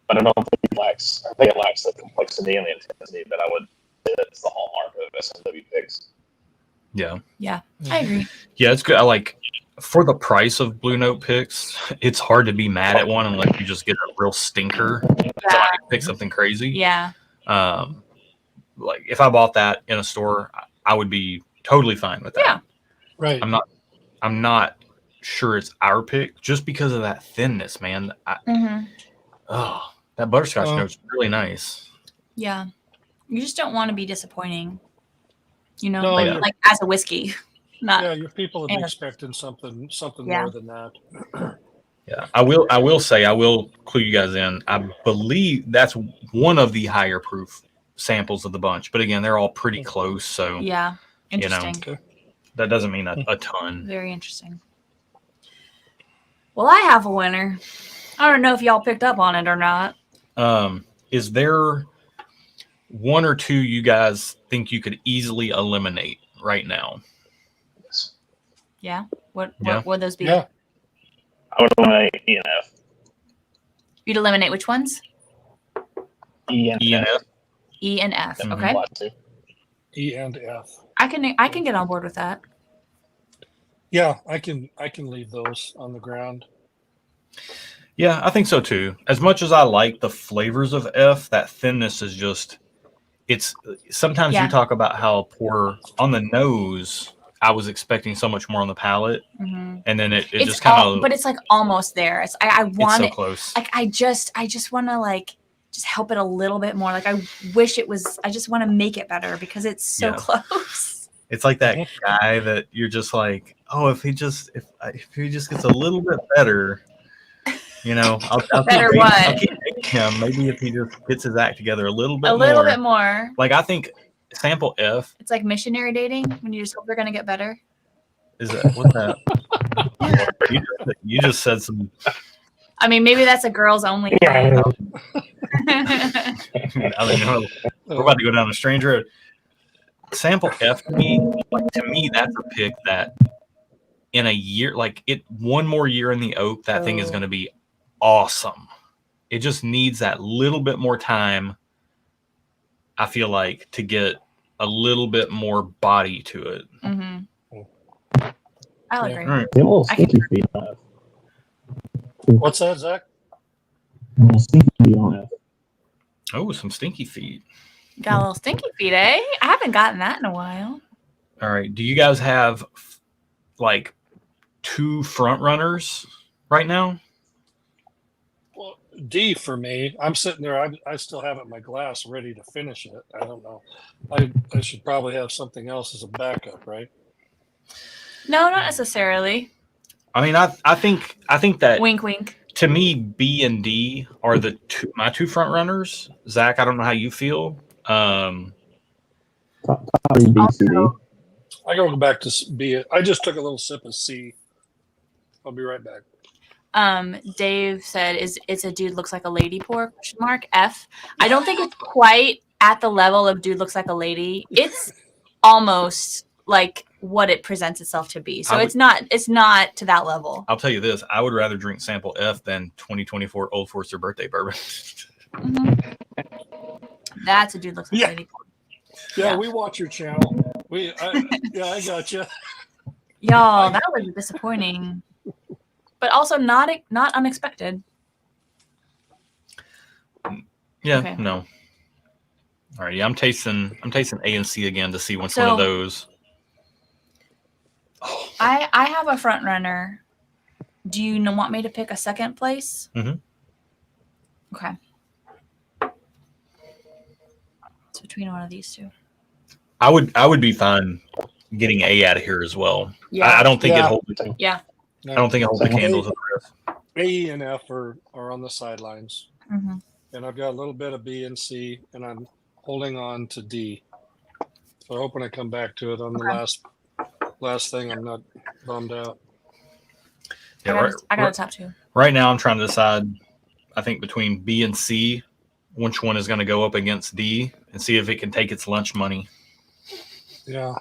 but I don't think it lacks. I think it lacks the complexity and the intensity that I would say that's the hallmark of S&W picks. Yeah. Yeah, I agree. Yeah, it's good. I like for the price of Blue Note picks, it's hard to be mad at one unless you just get a real stinker. Yeah. Somebody pick something crazy. Yeah. Like if I bought that in a store, I would be totally fine with that. Yeah. Right. I'm not sure it's our pick just because of that thinness, man. Oh, that butterscotch note's really nice. Yeah. You just don't want to be disappointing. No, like as a whiskey. Not your people would be expecting something more than that. Yeah, I will say, I will clue you guys in. I believe that's one of the higher proof samples of the bunch, but again, they're all pretty close. So yeah, interesting. That doesn't mean a ton. Very interesting. Well, I have a winner. I don't know if y'all picked up on it or not. Is there one or two you guys think you could easily eliminate right now? Yeah. What would those be? Yeah. I would eliminate E and F. You'd eliminate which ones? E and F. E and F. Okay. E and F. I can get on board with that. Yeah, I can leave those on the ground. Yeah, I think so too. As much as I like the flavors of F, that thinness is just it's sometimes you talk about how poor on the nose. I was expecting so much more on the palate, and then it just kind of. But it's like almost there. I want it's so it. Close. Like I just want to just help it a little bit more. Like I wish it was. I just want to make it better because it's so close. It's like that guy that you're just like, oh, if he just gets a little bit better, I'll better keep making him. Maybe if he just gets his act together a little bit more. Like I think. Sample F. It's like missionary dating when you just hope they're gonna get better. Is that what's that? you just said some. I mean, maybe that's a girls only. I mean, we're about to go down a strange road. Sample F to me, that's a pick that in a year, like one more year in the oak, that thing is Oh. going to be awesome. It just needs that little bit more time, I feel like, to get a little bit more body to it. Mm-hmm. I'll agree. All right. Get a little I can- stinky feet on it. What's that, Zach? A little stinky feet on it. Oh, some stinky feet. Got a little stinky feet, eh? I haven't gotten that in a while. All right. Do you guys have like 2 front runners right now? Well, D for me. I'm sitting there. I still have it in my glass ready to finish it. I don't know. I should probably have something else as a backup, right? No, not necessarily. I mean, I think that Wink, wink. to me, B and D are my 2 front runners. Zach, I don't know how you feel. Top three B, C, D. I go back to B. I just took a little sip of C. I'll be right back. Dave said, "It's a dude looks like a lady pour?" Question mark. F. I don't think it's quite at the level of dude looks like a lady. It's almost like what it presents itself to be. So it's not to that level. I'll tell you this: I would rather drink sample F than 2024 Old Forester birthday bourbon. Mm-hmm. That's a dude looks like a lady pour. Yeah, we watch your channel. I got you. Y'all, that was disappointing, but also not unexpected. Yeah, Okay. no. All right, yeah, I'm tasting A and C again to see which one of those. Oh. I have a front runner. Do you want me to pick a second place? Mhm. Okay. It's between one of these two. I would be fine getting A out of here as well. Yeah. I don't think it Yeah. holds. Yeah. I don't think it holds the candle to the rest. A and F are on the sidelines, Mm-hmm. and I've got a little bit of B and C, and I'm holding on to D. So I hope when I come back to it on the last thing, I'm not bummed out. Yeah, I got a top 2. right now I'm trying to decide. I think between B and C, which one is going to go up against D, and see if it can take its lunch money. Yeah.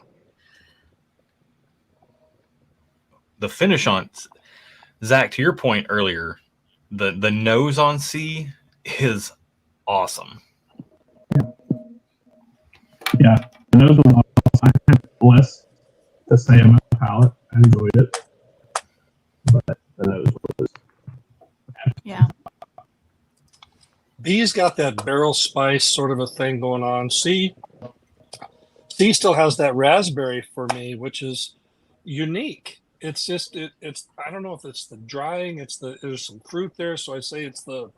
The finish on Zach, to your point earlier, the nose on C is awesome. Yeah, the nose was awesome. I had less to say about the palate. I enjoyed it, but the nose was. Yeah. B's got that barrel spice sort of a thing going on. C still has that raspberry for me, which is unique. It's just it's I don't know if it's the drying, there's some fruit there, so I say it's the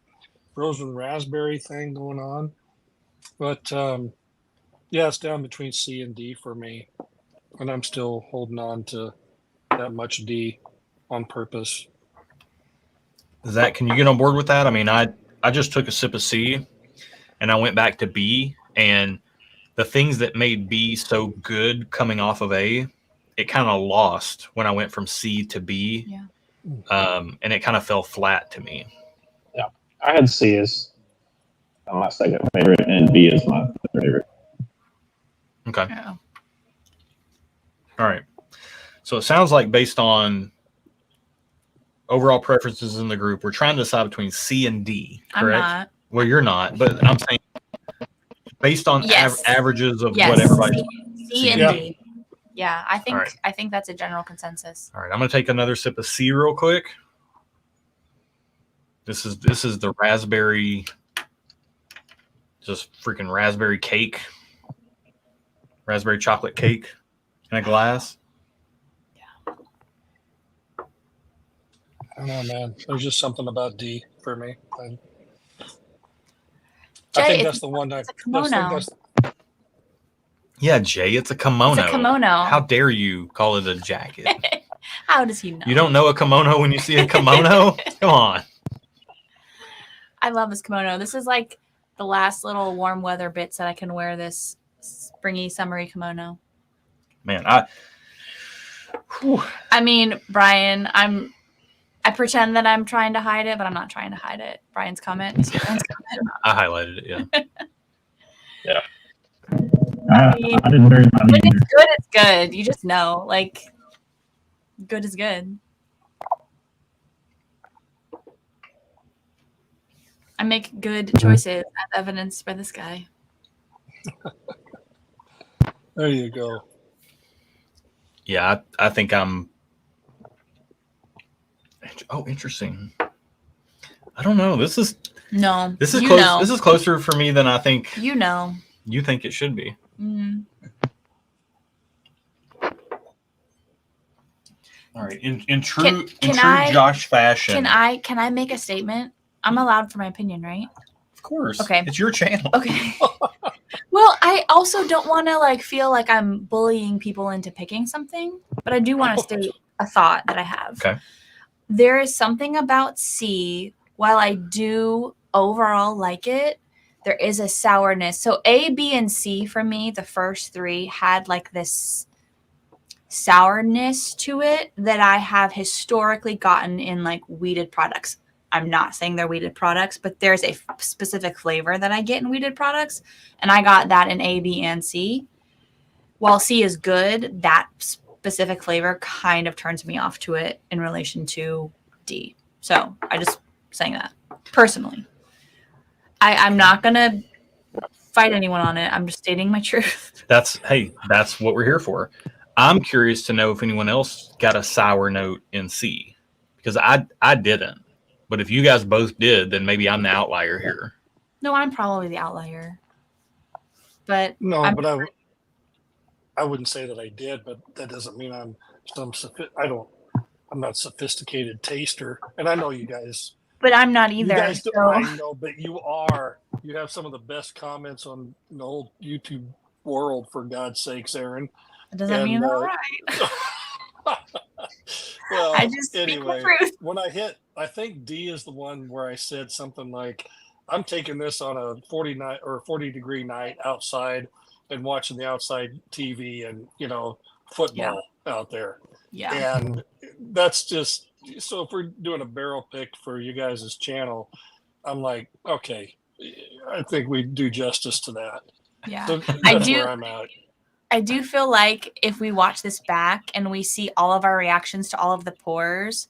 frozen raspberry thing going on. But yeah, it's down between C and D for me, and I'm still holding on to that much D on purpose. Zach, can you get on board with that? I mean, I just took a sip of C, and I went back to B, and the things that made B so good coming off of A, it kind of lost when I went from C to B. Yeah. And it kind of fell flat to me. Yeah, I had C as my second favorite, and B is my favorite. Okay. Yeah. All right. So it sounds like based on overall preferences in the group, we're trying to decide between C and D, correct? I'm not. Well, you're not, but I'm saying based on Yes. averages of Yes. what everybody. C and Yeah. D. Yeah, I think All right. I think that's a general consensus. All right, I'm going to take another sip of C real quick. This is the raspberry, just freaking raspberry cake, raspberry chocolate cake in a glass. I don't know, man. There's just something about D for me. I Jay, think that's the one. it's a kimono. Yeah, Jay, it's a kimono. It's a kimono. How dare you call it a jacket? How does he know? You don't know a kimono when you see a kimono? Come on. I love this kimono. This is like the last little warm weather bits that I can wear this springy, summery kimono. Man, I mean, Brian, I pretend that I'm trying to hide it, but I'm not trying to hide it. Brian's comment. You see Brian's comment? I highlighted it, yeah. Yeah. I mean, I didn't worry about when it either. it's good, it's good. You just know, like, good is good. I make good choices as evidenced by this guy. There you go. Yeah, I think I'm. Oh, interesting. I don't know. This is No. close. Know. This is closer for me than I think. You know. You think it should be. Mm. All right. In true Josh fashion. Can I make a statement? I'm allowed for my opinion, right? Of course. Okay. It's your channel. Okay. Well, I also don't want to like feel like I'm bullying people into picking something, but I do want to state a thought that I have. Okay. There is something about C, while I do overall like it, there is a sourness. So A, B, and C for me, the first three had like this sourness to it that I have historically gotten in like weeded products. I'm not saying they're weeded products, but there's a specific flavor that I get in weeded products, and I got that in A, B, and C. While C is good, that specific flavor kind of turns me off to it in relation to D. So I just saying that personally. I'm not gonna fight anyone on it. I'm just stating my truth. That's what we're here for. I'm curious to know if anyone else got a sour note in C, because I didn't. But if you guys both did, then maybe I'm the outlier here. No, I'm probably the outlier. But No, I'm, but I wouldn't say that I did, but that doesn't mean I'm not sophisticated taster. And I know you guys. But I'm not either. You guys do, so. I know, but you are. You have some of the best comments on the whole YouTube world, for God's sakes, Aaron. It doesn't mean all right. Well, I just speak the truth. When I think D is the one where I said something like, I'm taking this on a 40-degree night outside and watching the outside TV and, football out there. Yeah. And that's just, so if we're doing a barrel pick for you guys' channel, I'm like, okay, I think we do justice to that. Yeah. So that's where I'm at. I do feel like if we watch this back and we see all of our reactions to all of the pours,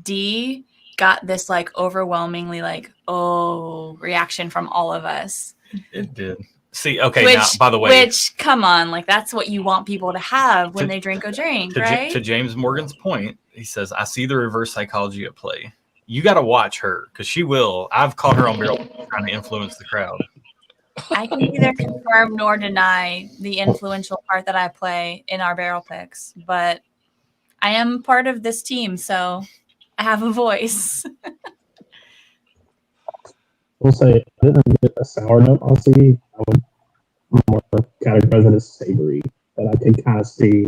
D got this like overwhelmingly like, oh, reaction from all of us. It did. See, okay, now, by the way. Which, come on, like that's what you want people to have when they drink a drink, right? To James Morgan's point, he says, I see the reverse psychology at play. You got to watch her, because she will. I've caught her on barrel trying to influence the crowd. I can neither confirm nor deny the influential part that I play in our barrel picks, but I am part of this team, so I have a voice. We'll say I didn't get a sour note on C. I would more categorize it as savory, but I could kind of see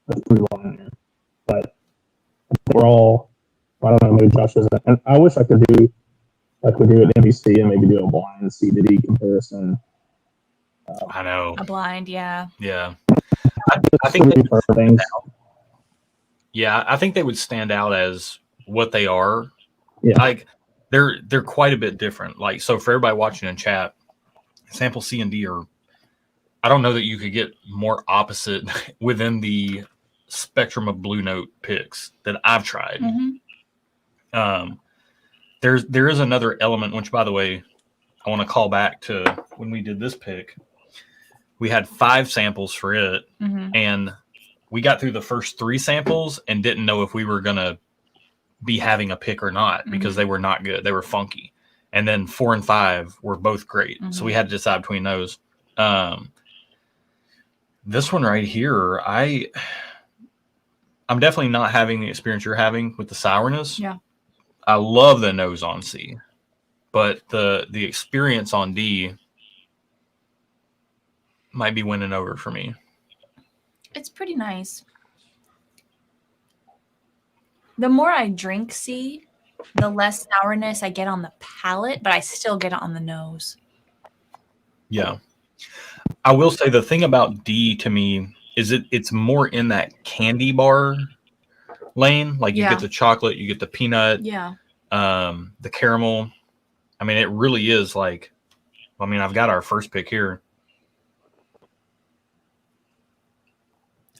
a through line there. But we're all, I don't know, maybe Josh isn't. And I wish I could do like we do at NBC and maybe do a blind C to D comparison. I know. A blind, yeah. Yeah. I think I think they would stand out as what they are. Yeah. Like they're quite a bit different. Like, so for everybody watching in chat, sample C and D are, I don't know that you could get more opposite within the spectrum of Blue Note picks that I've tried. Mm-hmm. There is another element, which, by the way, I want to call back to when we did this pick. We had 5 samples for it, and we got through the first 3 samples and didn't know if we were going to be having a pick or not, because they were not good. They were funky. And then 4 and 5 were both great. So we had to decide between those. This one right here, I'm definitely not having the experience you're having with the sourness. Yeah. I love the nose on C, but the experience on D might be winning over for me. It's pretty nice. The more I drink C, the less sourness I get on the palate, but I still get it on the nose. Yeah. I will say the thing about D to me is it's more in that candy bar lane. Like you get the chocolate, you get the peanut, the caramel. I mean, it really is like, I mean, I've got our first pick here.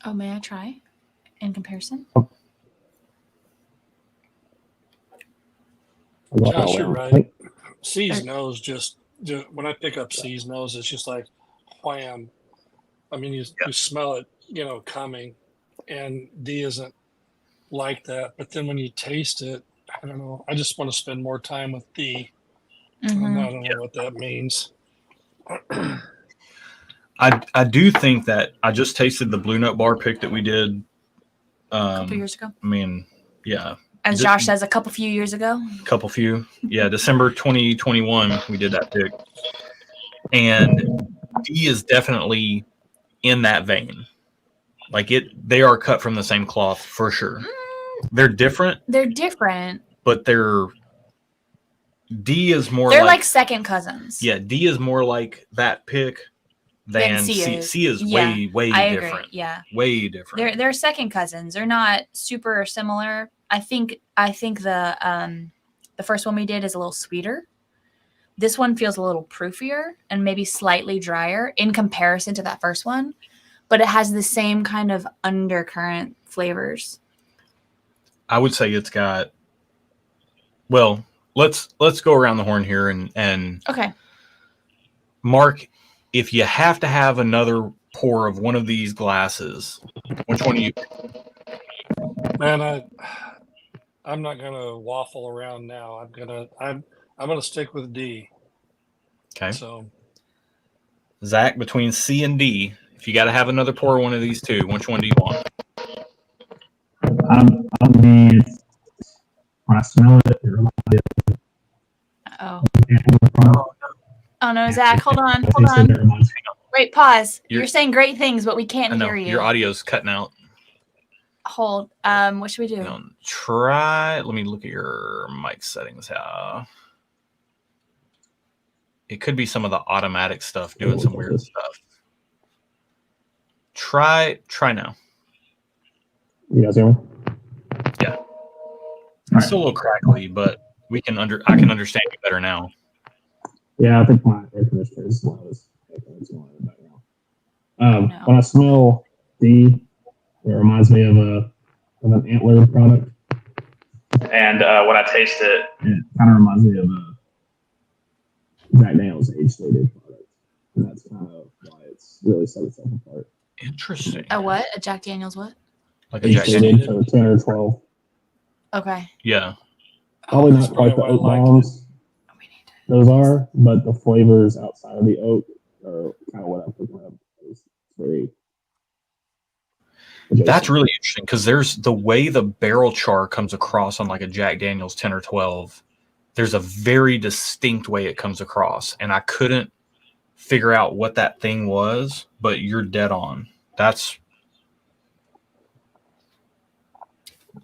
Oh, may I try in comparison? I got Josh, that you're one. right. C's nose just when I pick up C's nose, it's just like wham. I mean, you smell it, coming, and D isn't like that. But then when you taste it, I don't know. I just want to spend more time with D. I don't know what that means. I do think that I just tasted the Blue Note Bar pick that we did A couple years ago. I mean, yeah. As Josh says, a few years ago. Yeah, December 2021, we did that pick. And D is definitely in that vein. Like they are cut from the same cloth for sure. They're different. But D is more they're like second cousins. Yeah, D is more like that pick than C. C is way I different. Agree. Yeah. Way different. They're second cousins. They're not super similar. I think the first one we did is a little sweeter. This one feels a little proofier and maybe slightly drier in comparison to that first one, but it has the same kind of undercurrent flavors. I would say it's got. Well, let's go around the horn here and okay. Mark, if you have to have another pour of one of these glasses, which one do you? Man, I'm not gonna waffle around now. I'm gonna stick with D. Okay. So, Zach, between C and D, if you got to have another pour of one of these two, which one do you want? When I smell it, it reminds me of. Oh. Oh no, Zach, hold on. Wait, pause. You're saying great things, but we can't hear you. Your audio's cutting out. Hold. What should we do? Let me look at your mic settings. It could be some of the automatic stuff doing some weird stuff. Try now. You guys hear me? Yeah. It's still a little crackly, but I can understand you better now. Yeah, I think my air conditioner is one of those things going in the background. When I smell D, it reminds me of an antler product. And when I taste it, it kind of reminds me of a Jack Daniel's age-dated product. And that's kind of why it's really set itself apart. Interesting. A what? A Jack Daniel's what? Like a Jack Daniel's. 10 or 12. Okay. Yeah. Probably not quite the oak bombs. Those are, but the flavors outside of the oak are kind of what I'm picking up. It's very. That's really interesting because there's the way the barrel char comes across on like a Jack Daniel's 10 or 12. There's a very distinct way it comes across, and I couldn't figure out what that thing was, but you're dead on.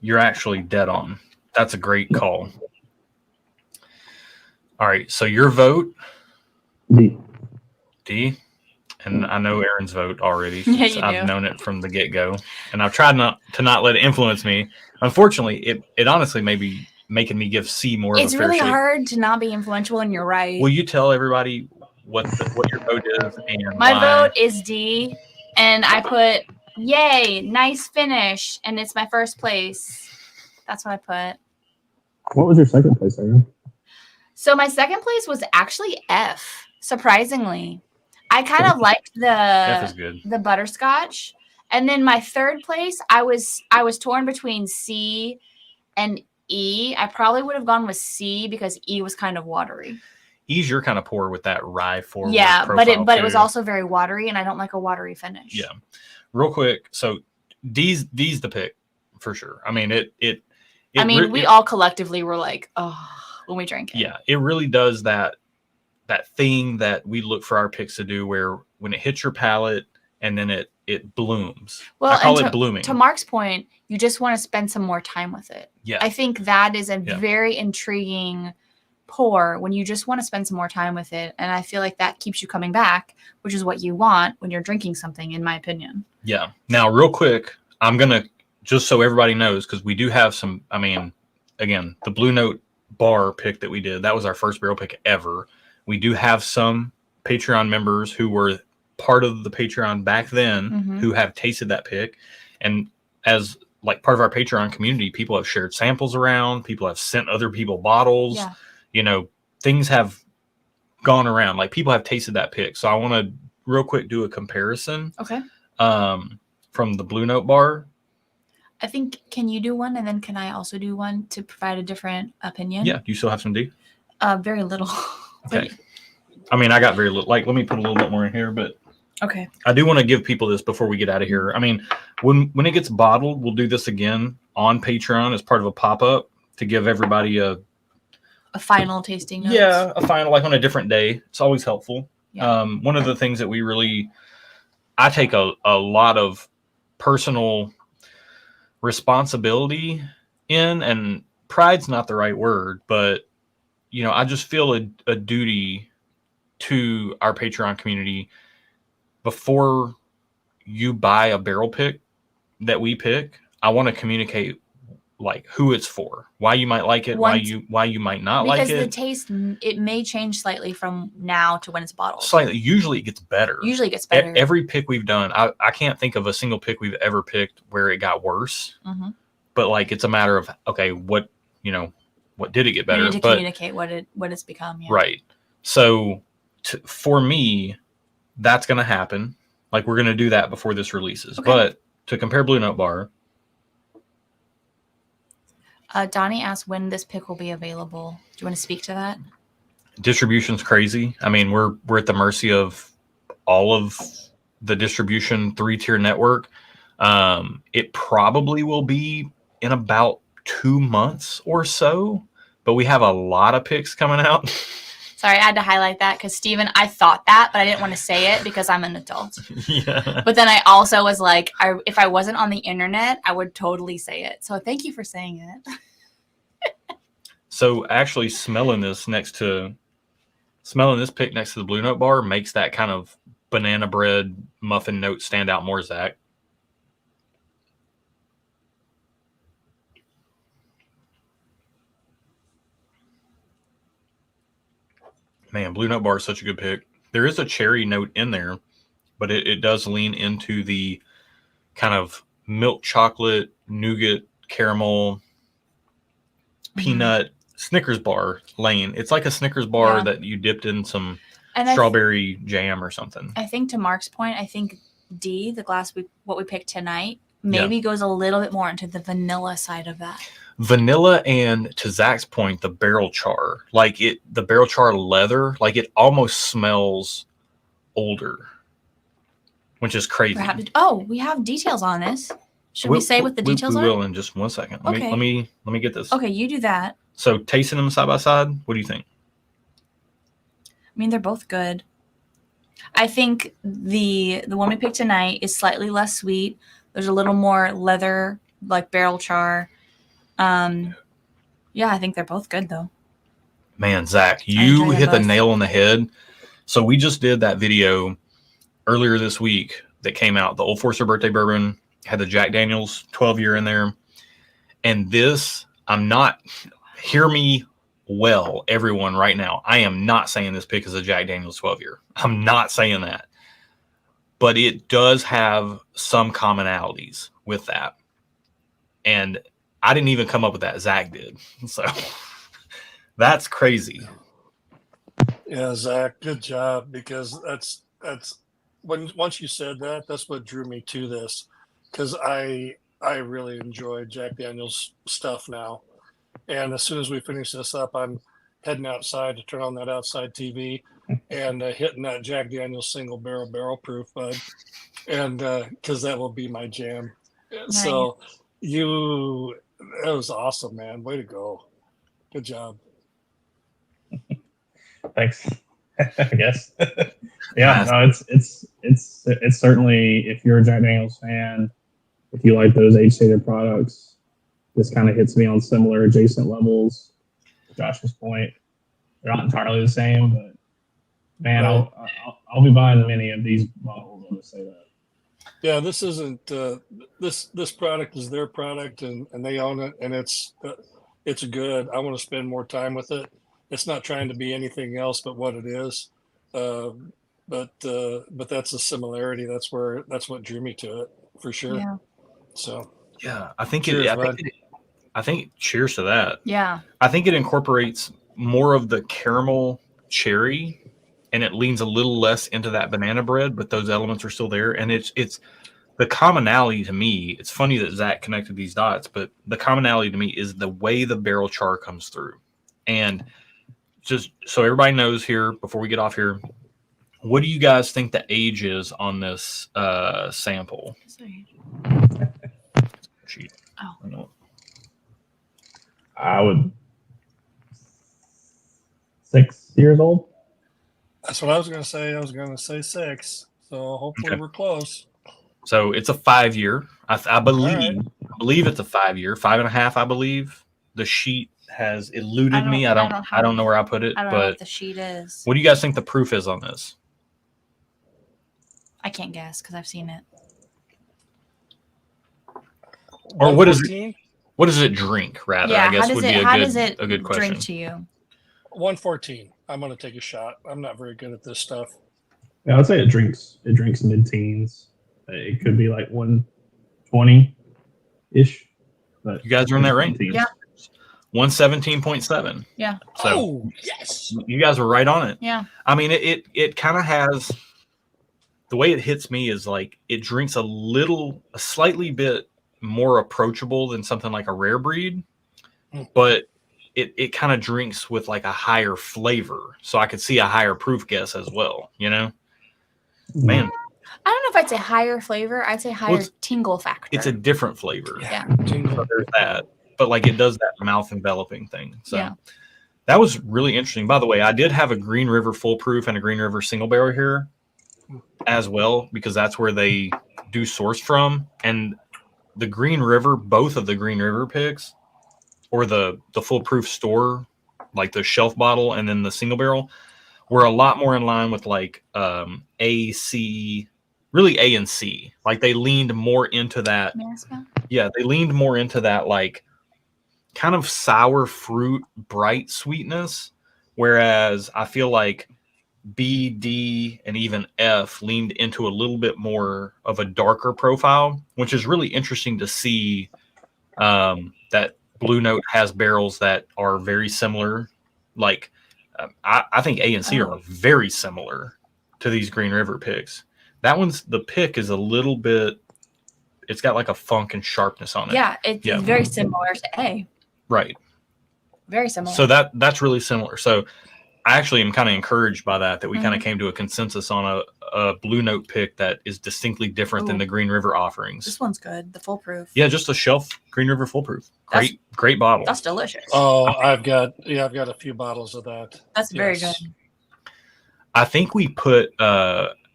You're actually dead on. That's a great call. All right, so your vote, D, and I know Aaron's vote already. I've known it from the get-go, and I've tried not to let it influence me. Unfortunately, it honestly may be making me give C more of a fair shake. It's really hard to not be influential, and you're right. Will you tell everybody what your vote is and my why? vote is D, and I put yay, nice finish, and it's my first place. That's what I put. What was your second place, Aaron? So my second place was actually F. Surprisingly, I kind of liked the butterscotch, and then my third place, I was torn between C and E. I probably would have gone with C because E was kind of watery. E's your kind of pour with that rye forward. Yeah, but it was also very watery, and I don't like a watery finish. Yeah, real quick. So D's the pick for sure. I mean we all collectively were like, oh, when we drank it. Yeah, it really does that thing that we look for our picks to do, where when it hits your palate and then it blooms. Well, I call it blooming. To Mark's point, you just want to spend some more time with it. Yeah, I think that is a very intriguing pour when you just want to spend some more time with it, and I feel like that keeps you coming back, which is what you want when you're drinking something, in my opinion. Yeah. Now, real quick, I'm gonna just so everybody knows, because we do have some. I mean, again, the Blue Note bar pick that we did, that was our first barrel pick ever. We do have some Patreon members who were part of the Patreon back then who have tasted that pick, and as like part of our Patreon community, people have shared samples around, people have sent other people bottles, Yeah. you know, things have gone around, like people have tasted that pick. So I want to real quick do a comparison Okay. from the Blue Note bar. I think, can you do one? And then can I also do one to provide a different opinion? Yeah. Do you still have some D? Very little. Okay. I mean, I got very little, like, let me put a little bit more in here, but Okay. I do want to give people this before we get out of here. I mean, when it gets bottled, we'll do this again on Patreon as part of a pop-up to give everybody a final tasting notes. Yeah, a final, like on a different day. It's always helpful. Yeah. One of the things that I take a lot of personal responsibility in, and pride's not the right word, but, you know, I just feel a duty to our Patreon community before you buy a barrel pick that we pick. I want to communicate like who it's for, why you might like it, why you might not like it. Because the taste, it may change slightly from now to when it's bottled. Slightly. Usually it gets better. Every pick we've done, I can't think of a single pick we've ever picked where it got worse. Mm-hmm. But like, it's a matter of, okay, what did it get better? You need to communicate what it's become. Yeah. Right. So for me, that's going to happen. Like, we're going to do that before this releases. Okay. But to compare Blue Note Bar, Donnie asked when this pick will be available. Do you want to speak to that? Distribution's crazy. I mean, we're at the mercy of all of the distribution 3-tier network. It probably will be in about 2 months or so, but we have a lot of picks coming out. Sorry, I had to highlight that because Steven, I thought that, but I didn't want to say it because I'm an adult. Yeah. But then I also was like, if I wasn't on the internet, I would totally say it. So thank you for saying it. So actually smelling this pick next to the Blue Note Bar makes that kind of banana bread muffin note stand out more, Zach. Man, Blue Note Bar is such a good pick. There is a cherry note in there, but it does lean into the kind of milk chocolate, nougat, caramel, peanut Snickers bar lane. It's like a Snickers bar that you dipped in some strawberry jam or something. I think to Mark's point, I think D, the glass what we picked tonight, maybe goes a little bit more into the vanilla side of that. Vanilla, and to Zach's point, the barrel char, the barrel char leather, like it almost smells older, which is crazy. We have details on this. Should we say what the details are? We will in just 1 second. Let me get this. Okay, you do that. So tasting them side by side, what do you think? I mean, they're both good. I think the one we picked tonight is slightly less sweet. There's a little more leather, like barrel char. I think they're both good though. Man, Zach, you hit the nail on the head. So we just did that video earlier this week that came out. The Old Forester Birthday Bourbon had the Jack Daniel's 12-year in there. And this, hear me well, everyone, right now. I am not saying this pick is a Jack Daniel's 12-year. I'm not saying that. But it does have some commonalities with that. And I didn't even come up with that. Zach did. So that's crazy. Yeah, Zach, good job. Because that's once you said that, that's what drew me to this. Because I really enjoy Jack Daniel's stuff now. And as soon as we finish this up, I'm heading outside to turn on that outside TV and hitting that Jack Daniel's single barrel proof, bud. And because that will be my jam. Nice. So that was awesome, man. Way to go. Good job. Thanks. I guess. Yeah, no, it's certainly, if you're a Jack Daniel's fan, if you like those age-stated products, this kind of hits me on similar adjacent levels. To Josh's point, they're not entirely the same, but man, I'll be buying many of these bottles. I'll just say that. Yeah, this isn't this product is their product, and they own it, and it's good. I want to spend more time with it. It's not trying to be anything else but what it is. But that's a similarity. That's what drew me to it for sure. Yeah. So Yeah, I think Cheers, it. bud. I think. Cheers to that. Yeah. I think it incorporates more of the caramel cherry, and it leans a little less into that banana bread, but those elements are still there. And it's the commonality to me. It's funny that Zach connected these dots, but the commonality to me is the way the barrel char comes through. And just so everybody knows here, before we get off here, what do you guys think the age is on this sample? Sheet. Oh. I know. I would 6 years old. That's what I was going to say. I was going to say 6. So hopefully Okay. we're close. So it's a 5-year. I believe. All right. I believe it's a 5-year, 5.5. I believe the sheet has eluded me. I don't know where I put it. I don't know But what the sheet is. what do you guys think the proof is on this? I can't guess because I've seen it. Or what is it? 114? What does it drink? Rather, Yeah. I guess How would does be it? How does it a good question. drink to you? 114. I'm going to take a shot. I'm not very good at this stuff. Yeah, I'd say it drinks mid-teens. It could be like 120 ish. But You guys are in that range. mid-teens. Yeah. 117.7. Yeah. So Oh, yes. you guys were right on it. Yeah. I mean, it kind of has, the way it hits me is like it drinks a slightly bit more approachable than something like a rare breed, but it kind of drinks with like a higher flavor. So I could see a higher proof guess as well, you know? Man, I don't know if I'd say higher flavor. I'd say higher tingle factor. it's a different flavor. Yeah. So there's that. But like it does that mouth enveloping thing. So Yeah. that was really interesting. By the way, I did have a Green River full proof and a Green River single barrel here as well, because that's where they do source from. And the Green River, both of the Green River picks, or the full proof store, like the shelf bottle and then the single barrel, were a lot more in line with like A, C, really A and C. Like they leaned more into that. Yeah, they leaned more into that like kind of sour fruit, bright sweetness. Whereas I feel like B, D, and even F leaned into a little bit more of a darker profile, which is really interesting to see that Blue Note has barrels that are very similar. Like I think A and C are very similar to these Green River picks. That one's, the pick is a little bit, it's got like a funk and sharpness on it. Yeah, it's very similar to A. Right. Very similar. So that's really similar. So I actually am kind of encouraged by that we kind of came to a consensus on a Blue Note pick that is distinctly different than the Green River offerings. This one's good. The full proof. Yeah, just a shelf Green River full proof. Great bottle. That's delicious. Oh, I've got a few bottles of that. That's very good. I think we put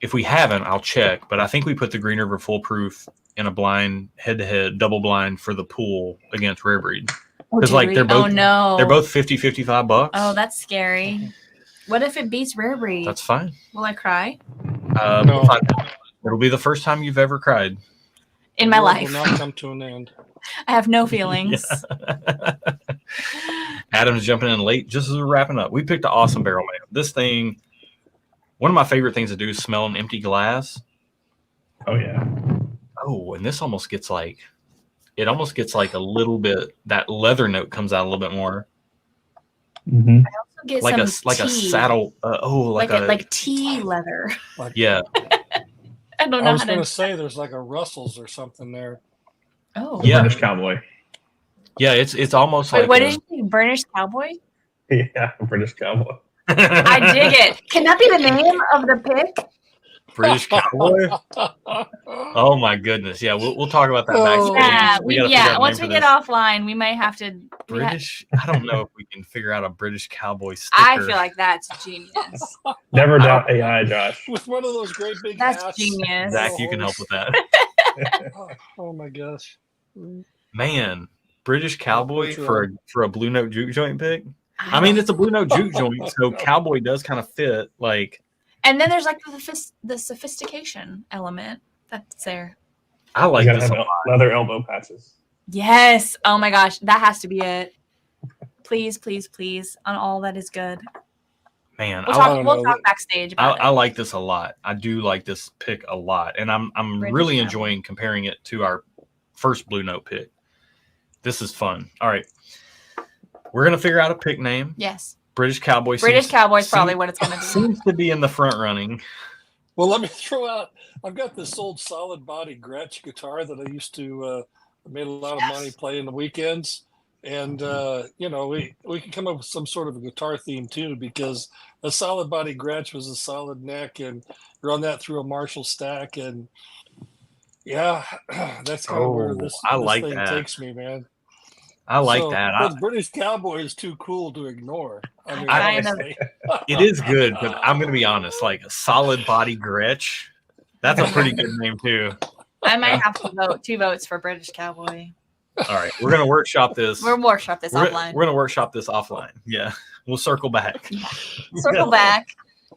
if we haven't, I'll check, but I think we put the Green River full proof in a blind head-to-head double blind for the pool against Rare Breed. Because like they're both they're both $50-$55. Oh, that's scary. What if it beats Rare Breed? That's fine. Will I cry? No. It'll be the first time you've ever cried in my life. Will not come to an end. I have no feelings. Adam's jumping in late just as we're wrapping up. We picked an awesome barrel, man. This thing, one of my favorite things to do is smell an empty glass. Oh yeah. Oh, and this almost gets like, it almost gets like a little bit, that leather note comes out a little bit more. Mm-hmm. I also get Like some a saddle. like tea leather. Yeah. I don't know. I was going to say there's like a Russell's or something there. Oh. Yeah. British Cowboy. Yeah, it's almost Wait, like. what did you think? British Cowboy? Yeah, British Cowboy. I dig it. Can that be the name of the pick? British Cowboy. Oh my goodness! Yeah, we'll talk about that backstage. Yeah, once we get offline, we might have to. British. I don't know if we can figure out a British Cowboy sticker. I feel like that's genius. Never doubt AI, Josh. With one of those great big That's hats. genius. Zach, you can help with that. Oh my gosh. Man, British Cowboy for a Blue Note Juke joint pick. I mean, it's a Blue Note Juke joint, so Cowboy does kind of fit. Like, and then there's like the sophistication element that's there. I like you gotta this have leather elbow patches. Yes. Oh my gosh, that has to be it. Please, please, please, on all that is good. Man, we'll talk backstage about it. I like this a lot. I do like this pick a lot, and I'm really enjoying comparing it to our first Blue Note pick. This is fun. All right. We're going to figure out a pick name. Yes. British Cowboy. Cowboy's probably what it's going to be. Seems to be in the front running. Well, let me throw out. I've got this old solid body Gretsch guitar that I used to made a lot of money playing the weekends, and we can come up with some sort of a guitar theme too, because a solid body Gretsch was a solid neck, and run that through a Marshall stack, and yeah, that's kind of where this thing takes me, man. I like that. But British Cowboy is too cool to ignore. I mean, honestly. It is good, but I'm going to be honest. Like a solid body Gretsch, that's a pretty good name too. I might have to vote 2 votes for British Cowboy. All right, we're going to workshop this. Offline. We're going to workshop this offline. Yeah, we'll circle back. Yeah. Circle back.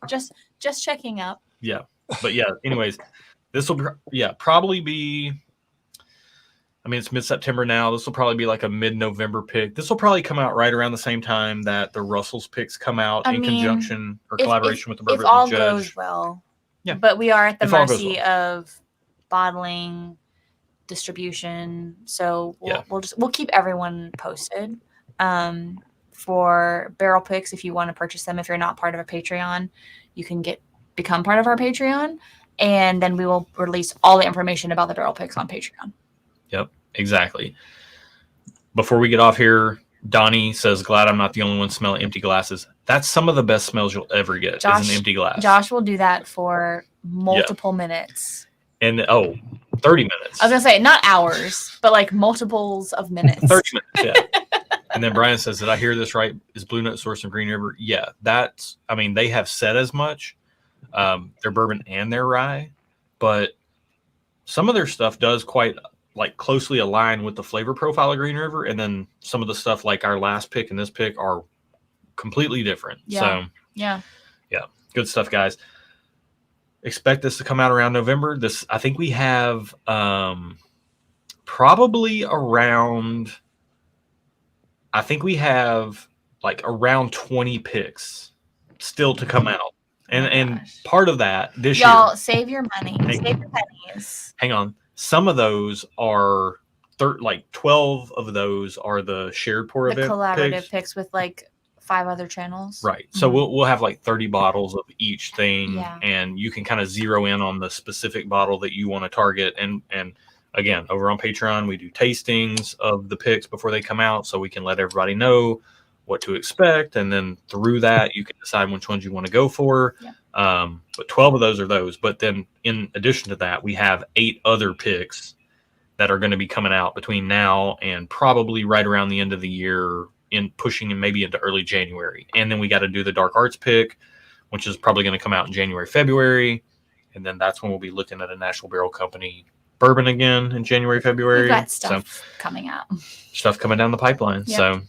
Just checking up. Yeah, but yeah. Anyways, this will probably be. I mean, it's mid-September now. This will probably be like a mid-November pick. This will probably come out right around the same time that the Russell's picks come out in conjunction or collaboration with the Bourbon If all Judge. goes well. Yeah. But we are at the If all goes mercy of bottling, distribution. So we'll keep everyone posted. For barrel picks, if you want to purchase them, if you're not part of a Patreon, you can become part of our Patreon, and then we will release all the information about the barrel picks on Patreon. Yep, exactly. Before we get off here, Donnie says, glad I'm not the only one smelling empty glasses. That's some of the best smells you'll ever get is an empty glass. Josh will do that for multiple minutes. And 30 minutes. I was going to say, not hours, but like multiples of minutes. 30 minutes, yeah. And then Brian says, did I hear this right? Is Blue Note sourced from Green River? Yeah, they have said as much. Their bourbon and their rye, but some of their stuff does quite closely align with the flavor profile of Green River, and then some of the stuff like our last pick and this pick are completely different. Yeah. So yeah, good stuff, guys. Expect this to come out around November. I think we have probably around. I think we have around 20 picks still to come out, and part of that this year. Y'all save your money, save your pennies. Hang on. Some of those are 12 of those are the shared pour event collaborative picks with 5 other channels. Right. So we'll have 30 bottles of each thing, and you can kind of zero in on the specific bottle that you want to target. And again, over on Patreon, we do tastings of the picks before they come out, so we can let everybody know what to expect, and then through that you can decide which ones you want to go for. But 12 of those are those. But then in addition to that, we have 8 other picks that are going to be coming out between now and probably right around the end of the year, in pushing and maybe into early January. And then we got to do the Dark Arts pick, which is probably going to come out in January, February. And then that's when we'll be looking at a National Barrel Company bourbon again in January, February. We've got stuff coming out. Stuff coming down the pipeline. Yep. So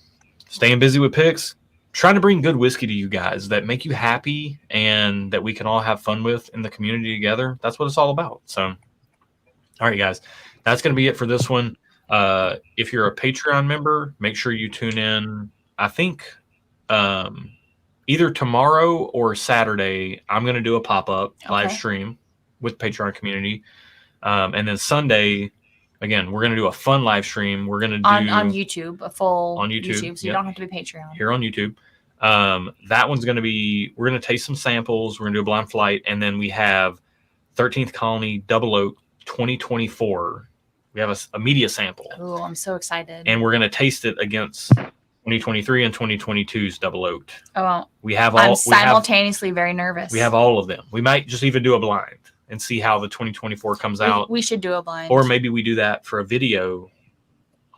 staying busy with picks, trying to bring good whiskey to you guys that make you happy and that we can all have fun with in the community together. That's what it's all about. So, all right, guys, that's going to be it for this one. If you're a Patreon member, make sure you tune in. I think either tomorrow or Saturday, I'm going to do a pop-up live stream with Patreon community. And then Sunday, again, we're going to do a fun live stream. We're going to do on YouTube, a full on YouTube, so you don't have to be Patreon. Here on YouTube. That one's going to be, we're going to taste some samples. We're going to do a blind flight. And then we have 13th Colony Double Oak 2024. We have a media sample. Oh, I'm so excited. And we're going to taste it against 2023 and 2022's Double Oak. Oh, we have I'm simultaneously very nervous. We have all of them. We might just even do a blind and see how the 2024 comes out. We should do a blind. Or maybe we do that for a video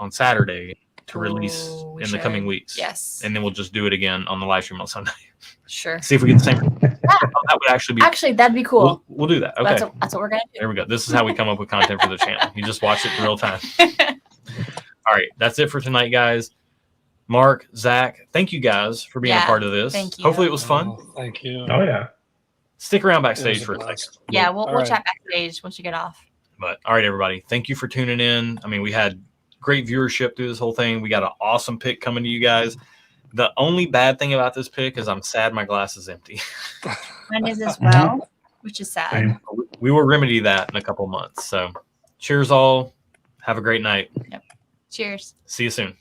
on Saturday to release in the coming weeks. Yes. And then we'll just do it again on the live stream on Sunday. Sure. See if we get the same. That would actually be. Actually, that'd be cool. We'll do that. Okay. That's what we're going to do. There we go. This is how we come up with content for the channel. You just watch it in real time. All right. That's it for tonight, guys. Mark, Zach, thank you guys for being a part of this. Thank you. Hopefully it was fun. Thank you. Oh, yeah. Stick around backstage for a second. Yeah, we'll chat backstage once you get off. But all right, everybody. Thank you for tuning in. I mean, we had great viewership through this whole thing. We got an awesome pick coming to you guys. The only bad thing about this pick is I'm sad my glass is empty. Mine is as well, which is sad. We will remedy that in a couple months. So cheers all. Have a great night. Cheers. See you soon.